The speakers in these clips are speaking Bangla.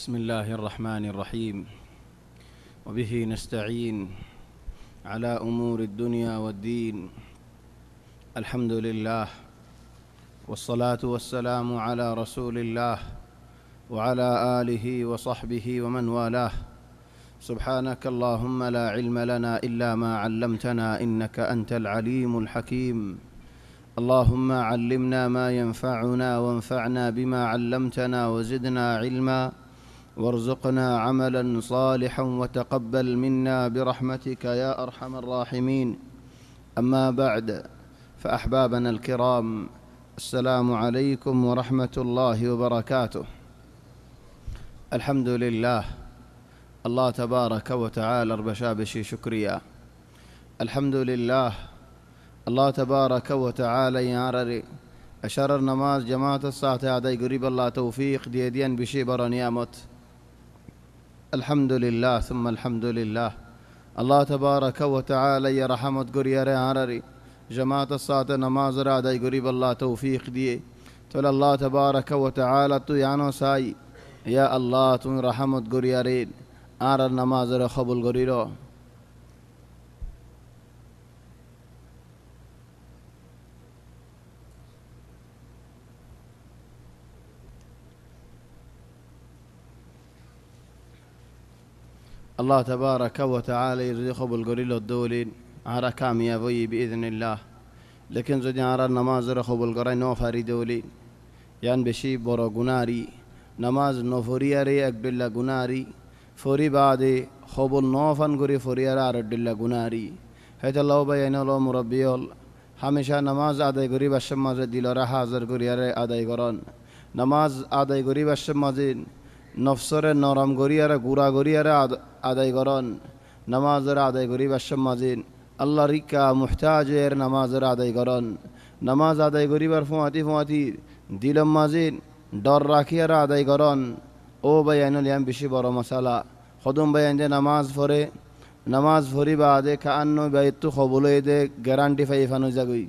بسم الله الرحمن الرحيم وبه نستعين على أمور الدنيا والدين. الحمد لله والصلاة والسلام على رسول الله وعلى آله وصحبه ومن والاه. سبحانك اللهم لا علم لنا إلا ما علمتنا إنك أنت العليم الحكيم. اللهم علمنا ما ينفعنا وانفعنا بما علمتنا وزدنا علما وارزقنا عملا صالحا وتقبل منا برحمتك يا أرحم الراحمين. أما بعد، فأحبابنا الكرام، السلام عليكم ورحمة الله وبركاته. الحمد لله الله تبارك وتعالى بشابشي شكريا. الحمد لله الله تبارك وتعالى يارري أشرر نماز جماعة الساعة عدي قريب الله توفيق ديدين بشي برنيامت. الحمد لله ثم الحمد لله. الله تبارك وتعالى يا رحمة قرير عرري جماعة الساعة نماز عدي قريب الله توفيق دي تقول الله تبارك وتعالى تو يانو ساي يا الله تو رحمة قريرين عرر نماز رخبل قريرو. الله تبارك وتعالى يرزقه بالقريل الدولين على كاميابي بإذن الله. لكن زدي على النماز رخو بالقرين نوفاري دولين يعني بشي برا قناري نماز نوفوريا ري أقبل قناري فوري بعد خبل نوفن قري فوريا را ردل قناري. هيت الله بيان الله مربيول هميشه نماز آداي قري بشماز دلارا حاضر قري ري آداي قران نماز آداي قري بشمازين নফসরে নরম গরিয়ারে গুড়া গরিয়ারে আদায় করন নামাজের আদায় করি বাসমাজিন আল্লাহ রিকা মুহতাজের নামাজের আদায় করন নামাজ আদায় করিবার ফুয়াতি দিলম মাজিন ডর রাখিয়ারা আদায় করন। ও বায়ানুল ইয়াম বেশি বড় মশালা খদম বায়ান যে নামাজ ভরি বাদে কান্ন বাইতু কবুল দে গ্যারান্টি ফাইফানো যাগই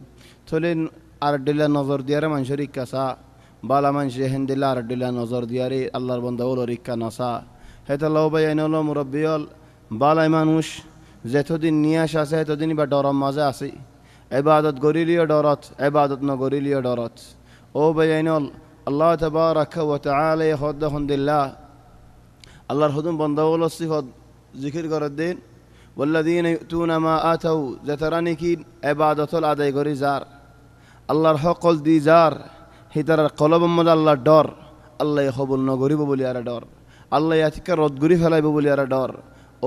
থলেন আর ডিলা নজর দিয়ারে মানুষের ইকাসা বালা মানুষ হেন্দিল্লা আর ডিলা নজর দিয়ারে আল্লাহর বন্দা ওল রিক্কা নসা হেতা লও বাইনল মুরব্বিয়ল বালাই মানুষ যেতদিন নিয়াস আছে এতদিন বা ডরম মাঝে আছে ইবাদত গরিলিও ডরত ইবাদত ন গরিলিও ডরত। ও বাইনল আল্লাহ তাবারাকা ওয়া তাআলা হদ্দাহুন্দিল্লাহ আল্লাহর হুদুম বন্দা ওল সিফত জিকির করে দেন ওয়াল্লাযীনা ইউতুনা মা আতাউ যাতারানি কি ইবাদতুল আদায় করি যার আল্লাহর হকল দি যার হিতার কলব মধ্যে আল্লাহ ডর আল্লাহ কবুল নগরিব বলি আর ডর আল্লাহ ইয়াতিকে রদ গরি ফেলাইব বলি আর ডর।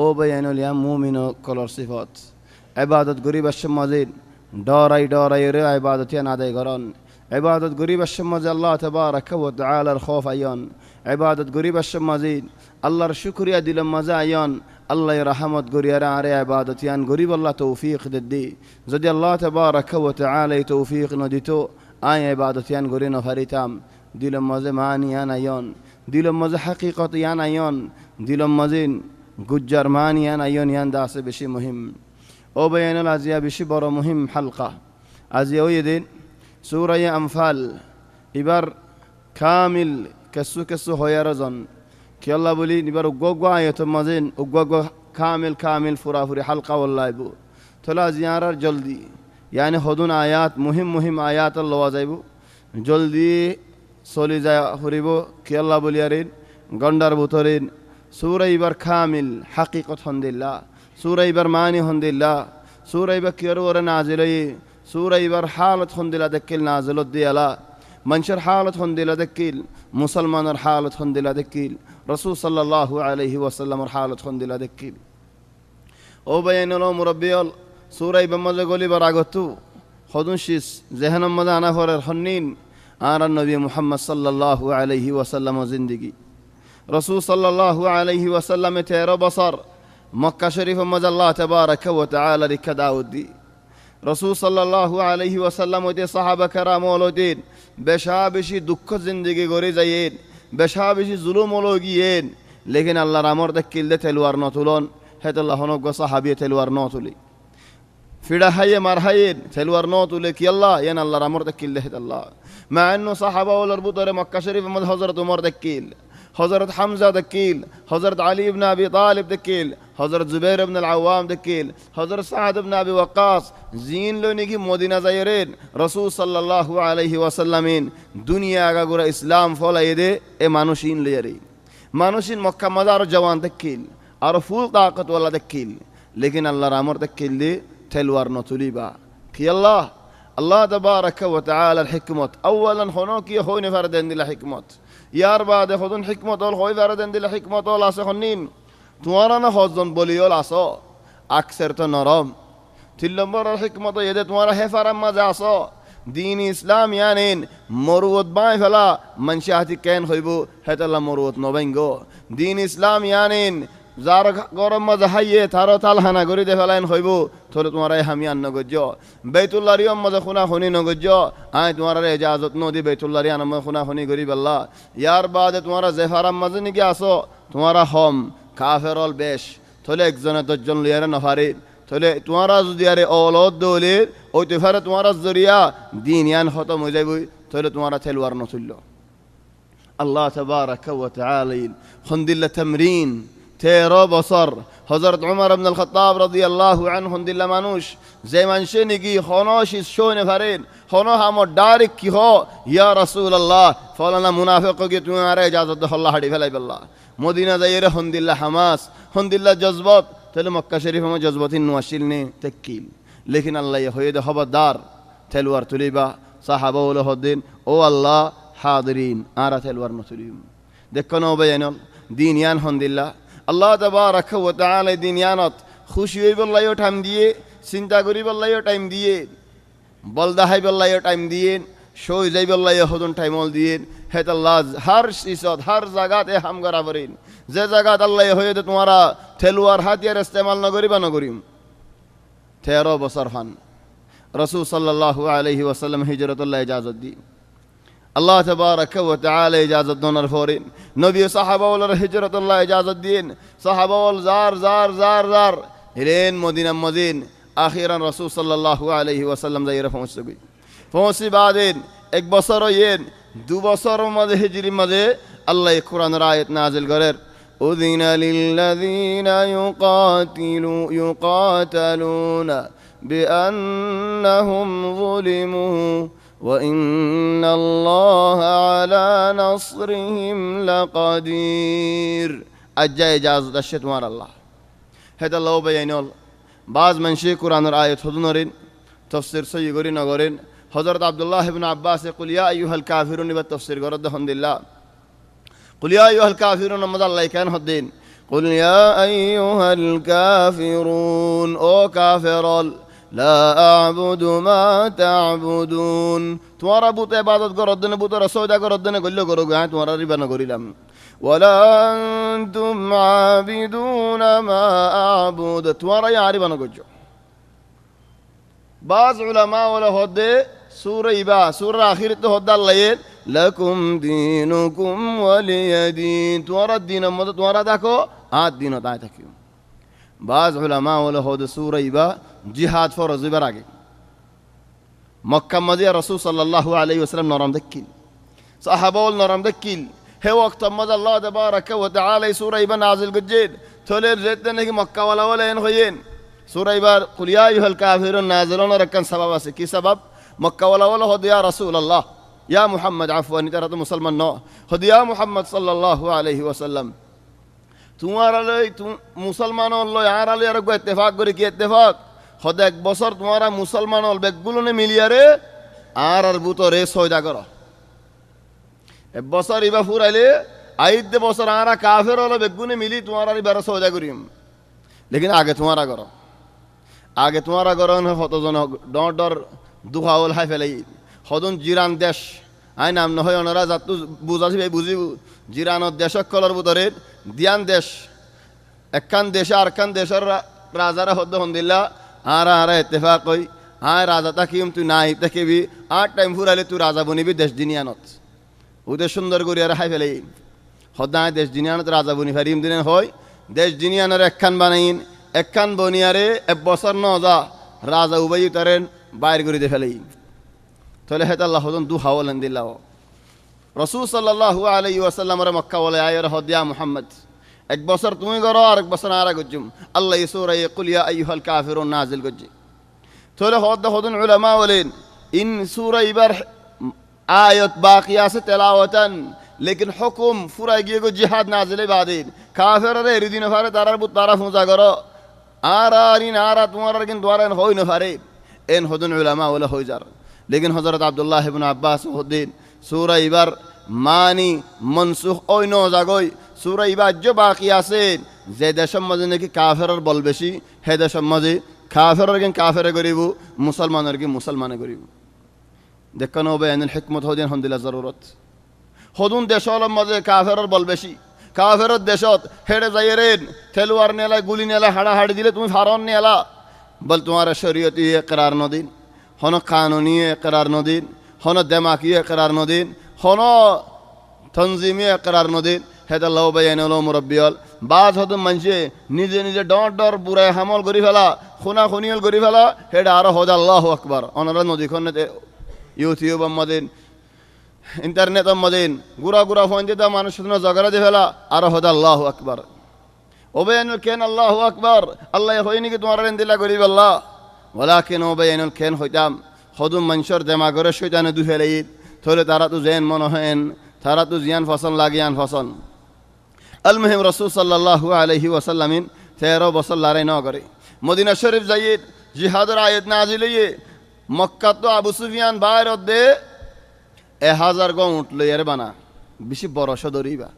ও বাইনুল ইয়া মুমিন কলর সিফত ইবাদত গরিবের সমাজে ডরাই রে ইবাদত ইয়ান আদায় করন ইবাদত গরিবের সমাজে আল্লাহ তাবারাকা ওয়া তাআলার খৌফ আয়ন ইবাদত গরিবের সমাজে আল্লাহর শুকরিয়া দিলম মাঝে আয়ন আল্লাহ রহমত গরিয়ারা আরে ইবাদত ইয়ান গরিব আল্লাহ তৌফিক দিদি যদি আল্লাহ তাবারাকা ওয়া তাআলা তৌফিক নদিত আয় ইবাদত ইয়ান গরি নফারিতাম দিলম মাঝে মানি ইয়ান আয়ন দিলম মাঝে হাকিকত ইয়ান আয়ন দিলম মাঝে গুজ্জার মানি ইয়ান আয়ন ইয়ান দাসে বেশি মুহিম। ও বায়ানুল আজিয়া বেশি বড় মুহিম হালকা আজিয়া ওই দিন সূরা আনফাল এবার কামিল কেসু হয়ারজন কি আল্লাহ বলি এবার উগ্গ আয়াত মাঝে উগ্গ কামিল ফুরাফুরি হালকা ওল্লাইব তোলা জিয়ারার জলদি यानी हदुन आयात मुहिम आयात लवा जाइब जल्दी चली जा हरिब कि अल्लाह बलियारिन गंडार बुतरिन सूरा इबार कामिल हकीकत हंदिल्ला सूरा इबार मानी हंदिल्ला सूरा इबार कियर वरे नाजिलई सूरा इबार हालत हंदिल्ला दक्किल नाजिलत दियाला मनशर हालत हंदिल्ला दक्किल मुसलमानर हालत हंदिल्ला दक्किल रसूल सल्लल्लाहु अलैहि वसल्लम हालत हंदिल्ला दक्किल। ओ बयानुल मुरब्बियल सूरा बमजे गली बरागतु खदुशिस जहनम मजा आना फरेर हन्नीन आर नबी मुहम्मद सल्लल्लाहु अलैहि वसल्लम जिंदगी रसूल सल्लल्लाहु अलैहि वसल्लम 13 बसर मक्का शरीफ मजा अल्लाह तबारका व तआला रिका दाऊदी रसूल सल्लल्लाहु अलैहि वसल्लम ओते साहाबा कराम ओलदिन बेशाबिशी दुख जिंदगी गरे जायेन बेशाबिशी जुलुम ओलगियेन लेकिन अल्लाह रामर दक्किल दे तलवार न तुलन हेतल्लाह नग साहाबी तलवार न तुली फिड़ा हाये मार हाये तलवार न तुले कि अल्लाह यान अल्लाह रामर दक्किल दे अल्लाह मा अन्नु साहाबा ओलर बुतरे मक्का शरीफ मद हजरत उमर दक्किल হযরত হামজা দেখিল, হযরত আলী ইবনে আবি তালিব দেখিল, হযরত জুবাইর ইবনে আল-আওয়াম দেখিল, হযরত সাদ ইবনে আবি ওয়াক্কাস জিন লই নাকি মদিনা যাইরেন রাসূল সাল্লাল্লাহু আলাইহি ওয়াসাল্লামিন দুনিয়া আগাগোড়া ইসলাম ফলাই দে এ মানুষিন লইয়ারে মানুষিন মক্কা মাজার জওয়ান দেখিল আর ফুল তাকতওয়ালা দেখিল, লেকিন আল্লাহর আমর দেখিল দে তেলওয়ার ন তুলিবা কি আল্লাহ আল্লাহ তাবারাকা ওয়া তাআলার হিকমত আওয়ালান হনো কি হইনে ফারদেন দিলা হিকমত ইয়ার বাদে হদন হিকমত হল হই ফারদেন দিলা হিকমত হল আছে হনিন তোমারা না হজন বলিয়ল আসো আকসের তো নরম 3 নম্বরের হিকমত এদে তোমারা হেফারাম মাঝে আসো দিন ইসলাম ইয়ানিন মরুত বাই ফেলা মানুষে হাতি কেন হইব হেতাল্লা মরুত নবাইঙ্গ দিন ইসলাম ইয়ানিন যার গরম মাঝে হাইয়ে তারও তালহানা গড়ি দে ফেলাইন হইব থলে তোমার হামি আন নগজ্য বেতুল্লাহ রিয়ম মাঝে খুনা খুনি নগজ্য আয় তোমার এজাজত নদী বেতুল্লাহ রিয়ান খুনা খুনি গরি বেল্লা ইয়ার বাদে তোমারা জেফারাম মাঝে নাকি আসো তোমারা হম কাফেরল বেশ থলে একজনে 10 জন লিয়ারে নফারে থলে তোমারা যদি আরে অলদ দলির ওই তেফারে তোমারা জরিয়া দিন ইয়ান খতম হয়ে যাইবই থলে তোমারা তেলওয়ার নচুল্ল আল্লাহ তাবারাকা ওয়া তাআলা খন্দিল্লা তামরিন 13 বছর হযরত উমর ইবনে আল খাত্তাব রাদিয়াল্লাহু আনহু দিল্লা মানুষ যে মানুষে নাকি হনো শিষ্যনে ফারেন হনো হামো ডাইরেক্ট কি হো ইয়া রাসূলুল্লাহ ফলানা মুনাফিক কে তুমি আরে ইজাজত আল্লাহ হাড়ি ফেলাই বল্লা মদিনা যাইরে হন্দিল্লা হামাস হন্দিল্লা জজবত তাহলে মক্কা শরীফ আমার জজবতিন নোয়াশিল নে তেকিল লেকিন আল্লাহ হয়ে দে খবরদার তেলওয়ার তুলিবা সাহাবা ওল হদ্দিন ও আল্লাহ হাদিরিন আরা তেলওয়ার নতুলিম দেখো না বেয়ানল দিন ইয়ান হন্দিল্লা আল্লাহ তাবারাকা ওয়া তাআলা দিন ইয়ানত খুশি হই বল্লাইও টাইম দিয়ে চিন্তা করি বল্লাইও টাইম দিয়ে বলদা হাই বল্লাইও টাইম দিয়ে সই যাই বল্লাইও হদন টাইমল দিয়ে হেতাল্লাহ হার সিসত হার জায়গাতে হাম করা পড়িন যে জায়গাত আল্লাহ হয়ে দে তোমারা তেলওয়ার হাতিয়ার ইস্তেমাল নগরিবা নগরিম 13 বছর হন রাসূল সাল্লাল্লাহু আলাইহি ওয়াসাল্লাম হিজরতুল্লাহ ইজাজত দি আল্লাহ তাবারাকা ওয়া তাআলা ইজাজত দনার ফরিন নবী সাহাবাওয়ালার হিজরতুল্লাহ ইজাজত দিন সাহাবাওয়াল জার জার জার জার হিরেন মদিনা মদিন আখিরান রাসূল সাল্লাল্লাহু আলাইহি ওয়াসাল্লাম যাইরা পৌঁছি বাদেন 1 বছর হইন 2 বছর মাঝে হিজরি মাঝে আল্লাহ কোরআনের আয়াত নাযিল করেন أذن للذين يقاتلون بأنهم ظلموا وإن الله على نصرهم لقدير أجا إجازة الشتوار الله هذا الله بيانول بعض من شيء قرآن الآية هدنورين تفسير سيغورين نغورين حضرت عبد الله بن عباس يقول يا أيها الكافرون بالتفسير قرد الحمد لله قل يا أيها الكافرون ماذا الله كان هدين قل يا أيها الكافرون أو كافر لا أعبد ما تعبدون تمہارا بوت عبادت کرو دن بوت رسودا کرو دن گلو کرو گا تمہارا ربا نہ کریلم ولا أنتم عابدون ما أعبد تمہارا يا ربا نہ گجو بعض علماء ولا هدي سورة إبا سورة آخر هدى الله لكم دينكم ولي دين تمہارا دین مدد تمہارا داکو دین داکو بعض علماء ولا هدي سورة إبا جهاد فرض براغي مكة مدينة رسول صلى الله عليه وسلم نرام دكيل صحابة نرام دكيل هي وقت مدى الله تبارك وتعالى سورة إبا نازل قجيد تولي رجدنا مكة ولا ينخيين سورة إبا قل يا أيها الكافرون نازلون ركن سبب كي سبب مكة ولا هدي يا رسول الله يا محمد عفوا ترى مسلمان نو هدي يا محمد صلى الله عليه وسلم تمہارا لئی مسلمان الله يارا لي رگو اتفاق کری کی اتفاق خود 1 বছর তোমারা মুসলমান হল বেগুলো নে মিলিয়ারে আর বুতো রে সয়দা করো 1 বছর ইবা ফুরাইলে আইদ বছর আরা কাফের হল বেগুনে মিলি তোমারা ইবার সয়দা করিম লেকিন আগে তোমারা করো না কতজন ডর দুখাওল হাই ফেলাই হদন জিরান দেশ আই নাম নহয় ওনারা যাতু বুঝাছি বুঝি জিরানোর দেশক কলর ভিতরে দিয়ান দেশ একখান দেশে আরখান দেশের রাজারা হদ্দ হন্দিল্লা আরা ইত্তেফাক কই রাজা তাকিম তুই নাই তাকিবি আর টাইম ফুরাইলে তুই রাজা বনিবি দেশ দিনিয়ানত ওদের সুন্দর করি আর হাই ফেলাই হদ্দা দেশ দিনিয়ানত রাজা বনি ফারিম দিনে হয় দেশ দিনিয়ানের একখান বানাইন একখান বনিয়ারে 1 বছর ন যা রাজা উবাই তারেন বাইর করে দিয়ে ফেলাই তাহলে হেত আল্লাহ হদন দু হাওয়ালেন দিল্লাহ রসুল সাল্লাল্লাহু আলাইহি ওয়াসাল্লামের মক্কা বলে আয়ের হদিয়া মুহাম্মদ এক বছর তুমি করো আর এক বছর আর গজ্জুম আল্লাহ সূরা কুল ইয়া আইয়ুহাল কাফিরুন নাজিল গজ্জি তাহলে হদুন উলামা বলেন ইন সূরা ইবার আয়াত বাকি আছে তেলাওয়াতান লেকিন হুকুম পুরা গিয়ে গো জিহাদ নাজিলে বাদিন কাফেররে এরিদিন ফারে তারার বুত তারা ফুজা করো আর আরিন আর তোমার কিন্তু আর হই না পারে এন হদুন উলামা ওলা হই যার লেকিন হযরত আব্দুল্লাহ ইবনে আব্বাস হদিন সূরা ইবার মানি মনসুখ ওই ন জাগই সূরা ইবার যে বাকি আছে যে দেশের মাঝে নাকি কাফেরর বল বেশি হে দেশের মাঝে কাফেরর কেন কাফেরে করিব মুসলমানের কি মুসলমানে করিব দেখানো হবে এন হিকমত হদিন হন্দিলা জরুরত হদুন দেশর মাঝে কাফেরর বল বেশি কাফেরর দেশত হেডে যাইরেন তেলওয়ার নেলা গুলি নেলা হাড়াহাড়ি দিলে তুমি ফারন নেলা বল তোমার শরীয়তি ইকরার নদিন হন কানুনি ইকরার নদিন হন দেমাকি ইকরার নদিন হন তনজিমি ইকরার নদিন হেদা লাও বাইনাল মুরব্বিয়াল বাজ হদুন মানছে নিজে নিজে ডর ডর বুড়ায় হামল করি ফেলা খুনা খুনিয়ল করি ফেলা হেডা আরো হদ আল্লাহু আকবার অনরা নদীখন ইউটিউব আমাদের ইন্টারনেট আমাদের গুড়া গুড়া ফোন দিতে মানুষ জগড়া দিয়ে ফেলা আরো হদ আল্লাহু আকবার ওবেনুল কেন আল্লাহু আকবার আল্লাহ হয়নি কি তোমার দিলা করিব আল্লাহ ওয়ালাকিন ওবেনুল কেন হইতাম হদুম মানুষের দেমাগরে শয়তানে দু ফেলাই তাহলে তারা তো জেন মনে হেন তারা তো জিয়ান ফসল লাগিয়ান ফসল আল মুহিম রাসূল সাল্লাল্লাহু আলাইহি ওয়াসাল্লামিন 13 বছর লড়াই ন করে মদিনা শরীফ যাইয়ে জিহাদের আয়াত নাজিল হইয়ে মক্কা তো আবু সুফিয়ান বাইর দে 1000 গো উঠ লইয়ারে বানা বেশি বড় সদরিবা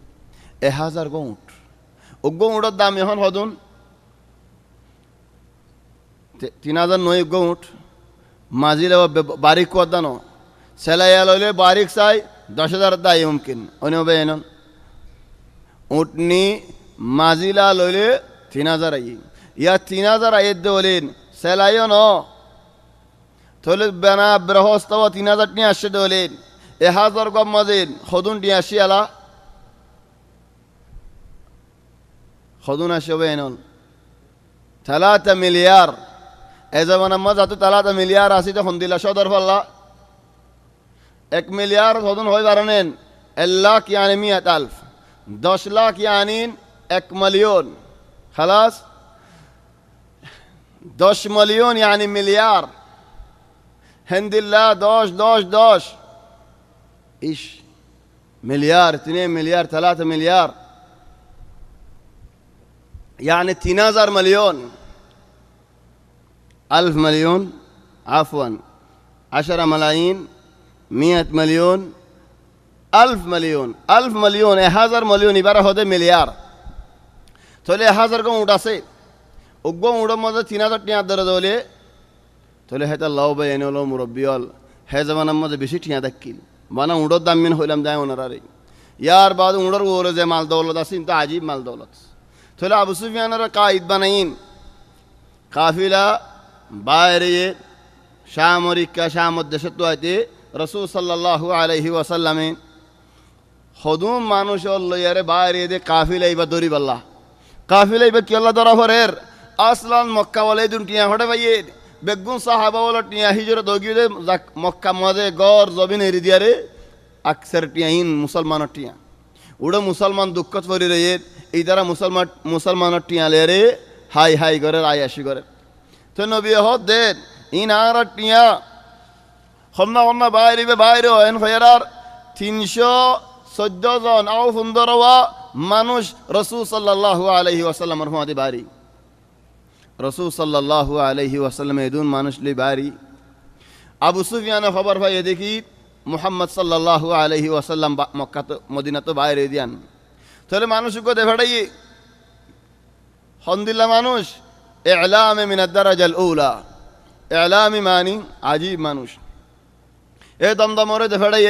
1000 গো উঠ ও গো উঠের দাম এখন হদুন 3009 গো উঠ মাজিলে বারিক কদানো সেলাইয়া লইলে বারিক চাই 10,000 দায় মুমকিন অনবে এনন উটনি মাজিলা লইলে 3000 আই ইয়া 3000 আইত দলেন সেলাইও ন তাহলে বেনা বৃহস্পতি 3000 নি আসে দলেন 1000 গম মাজিল হদুন টি আসি আলা হদুন আসবে এনন 3 মিলিয়ন এ জামানা মজা তো 3 মিলিয়ন আসি তো হন্দিলা সদর ফল্লা 1 মিলিয়ন হদুন হই বারনেন 1 লাখ يعني 100,000 10 লাখ يعني 1 মিলিয়ন خلاص 10 মিলিয়ন يعني مليار هند الله 10 ايش مليار 2 مليار 3 مليار يعني 3000 مليون 1000 مليون عفوا 10 ملايين 100 مليون 1000 مليون 1000 مليون 1000 مليون এবারে হতে মিলিয়ার তাহলে 1000 কো উঠ আছে ওগো উড় মধ্যে 3000 টিয়া ধরে দলে তাহলে হেতা লাও বাই এনল মুরব্বিয়াল হে জামানার মধ্যে বেশি টিয়া দেখিল বানা উড়র দাম মিন হইলাম যায় ওনারে ইয়ার বাদ উড়র ওরে যে মাল দৌলত আছে কিন্তু আজীব মাল দৌলত তাহলে আবু সুফিয়ানের কায়েদ বানাইন কাফিলা বাইরে শাম অরিকা শাম দেশে তো আইতে রাসূল সাল্লাল্লাহু আলাইহি ওয়াসাল্লামে হদুম মানুষ লইয়ারে বাইরে দে কাফিলা ইবা দরিব আল্লাহ কাফিলা ইবা কি আল্লাহ দরা ফরের আসলান মক্কা ওয়ালে দুন টিয়া হটে ভাইয়ে বেগুন সাহাবা ওয়ালা টিয়া হিজরত হগিয়ে দে মক্কা মাঝে গর জমিন এরি দিয়ারে আকসার টিয়াইন মুসলমান টিয়া উড়ে মুসলমান দুঃখত ফরি রে এই দ্বারা মুসলমান টিয়া লেরে হাই হাই করে আয়াসি করে তো নবী হদ দেন ইন আর টিয়া হন্না হন্না বাইরে হেন ফেরার 314 জন আও সুন্দরওয়া মানুষ রাসূল সাল্লাল্লাহু আলাইহি ওয়াসাল্লামের হুয়াতে বাড়ি রাসূল সাল্লাল্লাহু আলাইহি ওয়াসাল্লাম এদুন মানুষ লি বাড়ি আবু সুফিয়ান খবর ভাই দেখি মুহাম্মদ সাল্লাল্লাহু আলাইহি ওয়াসাল্লাম মক্কা তো মদিনা তো বাইরে দিয়ান তাহলে মানুষকে দেখাড়াই হন্দিল্লা মানুষ ইলামে মিন আদ-দারাজাল উলা ইলামি মানি আজীব মানুষ এ দমদমরে দেখাড়াই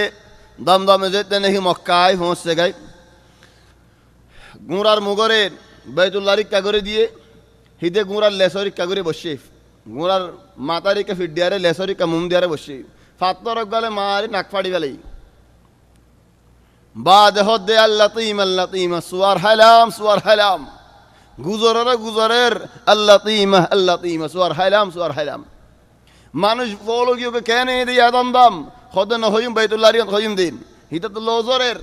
দমদমে যেতে নাকি মক্কায় পৌঁছতে গায় গুঁড়ার মুগরে বাইতুল্লাহ রিক্কা করে দিয়ে হিদে গুঁড়ার লেসরিক্কা করে বসে গুঁড়ার মাতারিকে ফিট দিয়ারে লেসরিক্কা মুম দিয়ারে বসে ফাত্তর গলে মারি নাক ফাড়ি গেলেই বাদ হদে আল্লাহ তিমা সুয়ার হাইলাম গুজরের আল্লাহ তিমা সুয়ার হাইলাম মানুষ বলো কি ওকে কেন দিয়ে দমদম হদে ন হইম বাইতুল্লাহ হইম দিন হিতা তো লোজরের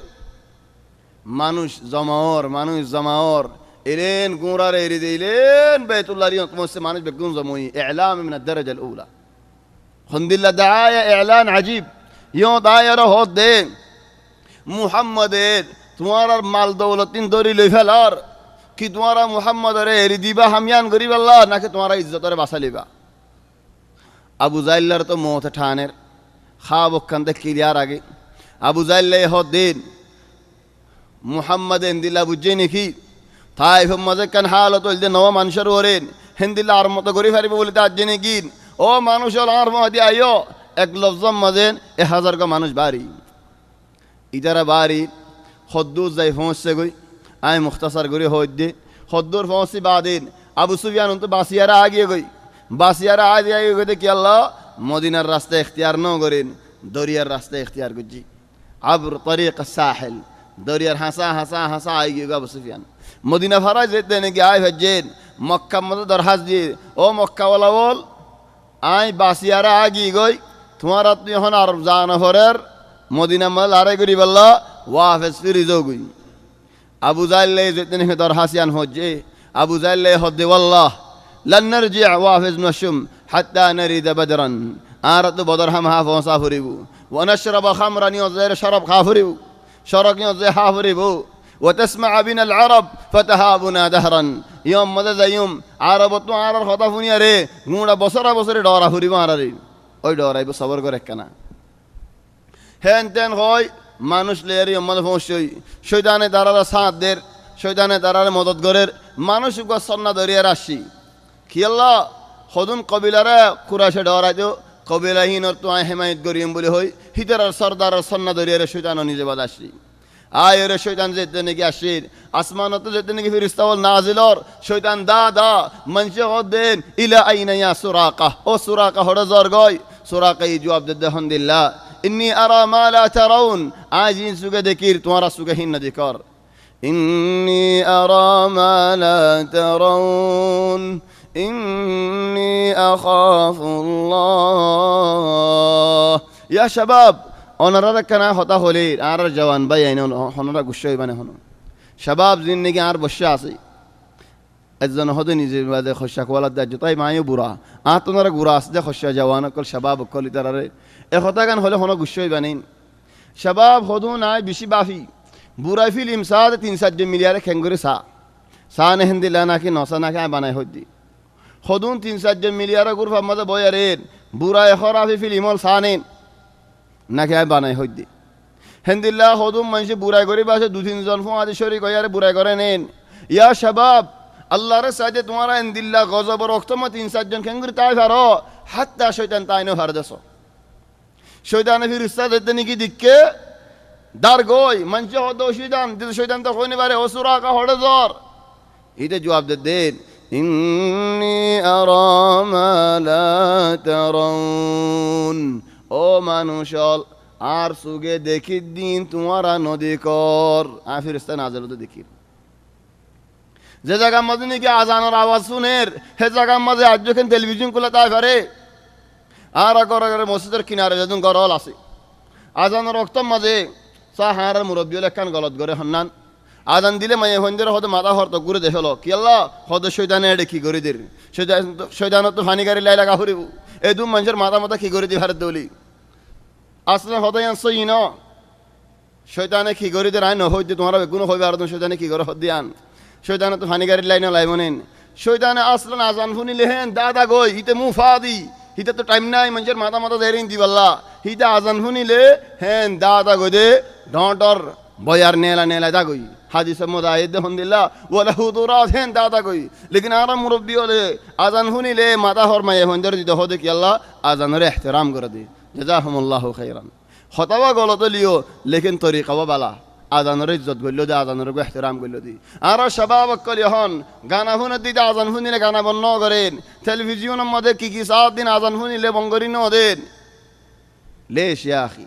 মানুষ জমাওর এলেন গুঁড়ার এরি দিলেন বেতুল্লাহ রিয়ত মসে মানুষ বেগুন জমই ইলাম মিন الدرجه الاولى খন্দিল্লা দায়া ইলান আজীব ইয়ো দায়ার হদ দে মুহাম্মাদের তোমার মাল দৌলতিন দরি লই ফেলার কি তোমারা মুহাম্মাদরে এরি দিবা হামিয়ান গরিব আল্লাহ নাকি তোমারা ইজ্জতরে বাঁচালিবা আবু জাইল্লার তো মত ঠানের খাব কান্দে ক্লিয়ার আগে আবু জাইল্লে হদ দিন মুহাম্মদ এন্দিল্লা বুঝে নাকি তাই মাঝে কান হালত হইলে নব মানুষের ওরেন হেন্দিল্লা আর মতো গরি ফারিব বলে তার জেনে গিন ও মানুষ আর মহাদি আইও এক লফজম মাঝেন 1000 মানুষ বাড়ি ইদারা বাড়ি হদ্দুর যাই পৌঁছছে গই আই মুখতাসার গরি হদ্দে হদ্দুর পৌঁছি বাদিন আবু সুফিয়ান তো বাসিয়ারা আগিয়ে গই বাসিয়ারা আগে গই দেখি আল্লাহ মদিনার রাস্তা ইখতিয়ার ন করেন দরিয়ার রাস্তা ইখতিয়ার করছি আবর তরিক সাহেল দরিয়ার হাসা আই গিয়ে আবু সুফিয়ান মদিনা ফারাই যেতে নাকি আয় ভেজেন মক্কা মতো দরহাজ দিয়ে ও মক্কাওয়ালা বল আই বাসিয়ারা আগি গই তোমার আপনি এখন আর জানা ফরের মদিনা মাল আড়াই করি বললা ওয়াফেস ফিরি যোগুই আবু জাইল্লে যেতে নাকি দরহাসিয়ান হজ্জে আবু জাইল্লে হদ্দে ওয়াল্লাহ লান নারজি ওয়াফেস নশুম হাত্তা নারিদ বদরান আর তো বদর হাম হা ফসা ফুরিবু ওয়া নাশরাব খামরান ইউজাইর শরাব খা ফুরিবু শরক ইউজাই হা ফুরিবু وتسمع بنا العرب فتهابنا دهرا يوم مدد يوم عرب تو عرب خطفوني ري غونا بصرا بصري دورا فري মারারি ওই ডরাই সবর করে কেনা হেন তেন হয় মানুষ লেয়ারি মদ ফসই শয়তানে দারারা সাথদের শয়তানে দারারে মদত গরের মানুষ গসন্না দরিয়া রাশি কি আল্লাহ খদুন কবিলারে কুরাশে ডরাই দিও কবিলাহীনর তো হেমায়ত গরিম বলে হই হিতার সরদার সন্না দরিয়ারে শয়তান নিজে বাদাসি আয়ের শয়তান যেতে নাকি আসির আসমানত যেতে নাকি ফিরিস্তাওয়াল নাজিলর শয়তান দা মনসে হদেন ইলা আইনা ইয়া সুরাকা ও সুরাকা হড় জরগয় সুরাকা এই জবাব দে আলহামদুলিল্লাহ ইন্নী আরা মা লা তারাউন আজিন সুগে দেখির তোমারা সুগে হিন না দেখর ইন্নী আরা মা লা তারাউন ইন্নী আখাফুল্লাহ ইয়া শাবাব ওনারা কেনা হতা হলে আর জওয়ান ভাই আইন হনরা গুস্স হইবানে হন শাবাব জিন্দেগি আর বসে আছে একজন হতে নিজের বাদে খসা কোয়ালার দাজ্য তাই মায়ও বুড়া আর তোনারা গুড়া আসতে খসা জওয়ান অকল শাবাব অকল ইতারারে এ হতা গান হলে হন গুস্স হইবানেন শাবাব হদু নাই বেশি বাফি বুড়াই ফিলিম সাদ 3-4 মিলিয়ারে খেঙ্গুরি সা নেহেন্দিলা নাকি নসা নাকি আয় বানাই হদ্দি হদুন 3-4 মিলিয়ারে গুরফা মধ্যে বয়ারেন বুড়াই খরাফি ফিলিমল সানেন নাকি আয় বানাই হদ্দি হেন্দিল্লা হদুম মানুষ বুড়াই করে বাসে 2-3 জন ফোন আদি শরীর কয়ারে বুড়াই করে নেন ইয়া শাবাব আল্লাহর সাথে তোমার হেন্দিল্লা গজব রক্তম 3-4 জন খেঙ্গুরি তাই ফারো হাত্তা শয়তান তাইনো ফার দেশ শয়তানে ফিরিস্তা যেতে নাকি দিককে দার গই মানুষ হদ শয়তান দিতে শয়তান তো কইনে পারে অসুরা কা হড়ে জ্বর ইতে জবাব দেন ইন্নী আরা মা লা তারাউন ও মানুষল আর সুগে দেখি দিন তোমারা নদী কর ফিরিস্তা নাজল তো দেখি যে জায়গার মাঝে নাকি আজানের আওয়াজ শুনের সে জায়গার মাঝে আজ যখন টেলিভিশন খুলে তাই পারে আর আগর মসজিদের কিনারে যখন গরল আছে আজানের রক্তম মাঝে হারের মুরব্বী লেখান গলত করে হন্নান আজান দিলে মায়ে হন্দের হতে মাথা হরত ঘুরে দেখল কি আল্লাহ হদ শৈতানে এডে কি করে দের শৈতান তো হানিকারী লাই লাগা ফুরিব এই দু মানুষের মাথা কি করে দি ভারত দৌলি আসলে হতে আনছই ন শৈতানে কি করে দের আই নহইতে তোমার বেগুন হইবে আর তুমি শৈতানে কি করে হদ দিয়ান শৈতানে তো হানিকারী লাই না লাইব নেন শৈতানে আসলে আজান শুনিলে হেন দাদা গই হিতে মুফা দি হিতে তো টাইম নাই মানুষের মাথা দেরিন দিবাল্লা হিতে আজান শুনিলে হেন দাদা গই দে ডর বয়ার নেলা দা গই হাদিস মুদাহিদ হন্দিল্লা ওয়ালা হুদুরাত হেন দাদা গই লেকিন আর মুরব্বী হলে আজান শুনিলে মাথা হরমায়ে হন্দের দিতে হদে কি আল্লাহ আজানের ইহতিরাম করে দি জাযাহুমুল্লাহু খাইরান হতাওয়া গলত লিও লেকিন তরিকাও বালা আজানের ইজ্জত গইল দে আজানের ইহতিরাম গইল দি আর শাবাব কলি হন গানা শুনে দিতে আজান শুনিলে গানা বন্ধ করেন টেলিভিশনের মধ্যে কি সাত দিন আজান শুনিলে বঙ্গরি ন দেন লেশ ইয়া আখি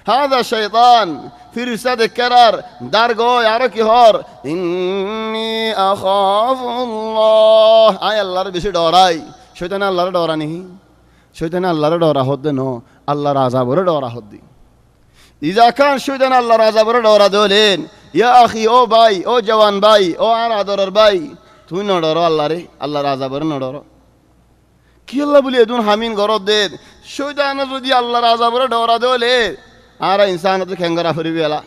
হাদা শয়তান ফিরিস্তা কেরার দারগো আর কি হর ইন্নী আখাফুল্লাহ আয় আল্লাহর বেশি ডরাই শয়তান আল্লাহর ডরা নেহি শয়তান আল্লাহর ডরা হদ্দে ন আল্লাহর আযাবরে ডরা হদ্দি ইজা খান শুইদেন আল্লাহর আযাবরে ডরা দলেন ইয়া আখি ও ভাই ও জওয়ান ভাই ও আর আদরের ভাই তুই ন ডর আল্লাহরে আল্লাহর আযাবরে ন ডর কি আল্লাহ বলি এদুন হামিন গরদ দেন শুইদান যদি আল্লাহর আযাবরে ডরা দলে আর ইনসান তো খেঙ্গরা ফরিবে এলা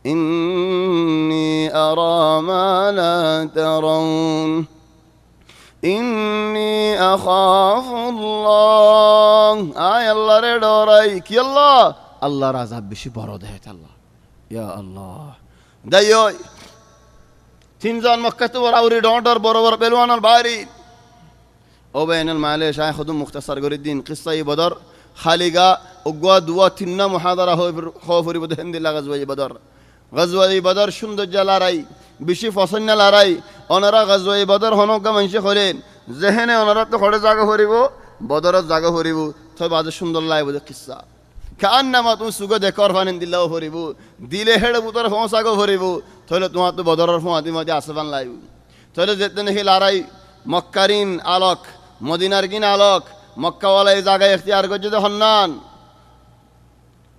ইন্নী আরা মা লা তারাউন ইন্নী আখাফুল্লাহ আয় আল্লাহরে ডরাই কি আল্লাহ আল্লাহর আযাব বেশি বড় দেয় আল্লাহ ইয়া আল্লাহ দাইও তিনজন মক্কাতে বরাবরি ডর বড় বড় পেলওয়ানের বাড়ি ও বাইনাল মালে শাহ খুদুম মুখতাসার গরিদ্দিন কিসসাই বদর খালিগা উগওয়া দুয়া তিন্না মুহাদারা হফরি বদ হিন্দিল্লা গাজওয়াই বদর গাজওয়াই বদর সৌন্দর্য লড়াই বেশি ফসন্য লড়াই ওনারা গাজওয়াই বদর হনকা মানুষে করেন যেহেনে ওনারা তো খড়ে জায়গা করিব বদরের জায়গা করিব তবে বাজে সুন্দর লাই বোধ কিসা কান নামা তুমি সুগো দেখর ফানিন দিল্লাও ভরিব দিলে হেড়ে বুতর ফোঁসাগো ভরিব তাহলে তোমার তো বদরের ফোঁয়াতি মাঝে আসবান লাইব তাহলে যেতে নাকি লড়াই মক্কারিন আলোক মদিনার কিন আলোক মক্কাওয়ালা এই জায়গায় এখতিয়ার করছে তো হন্নান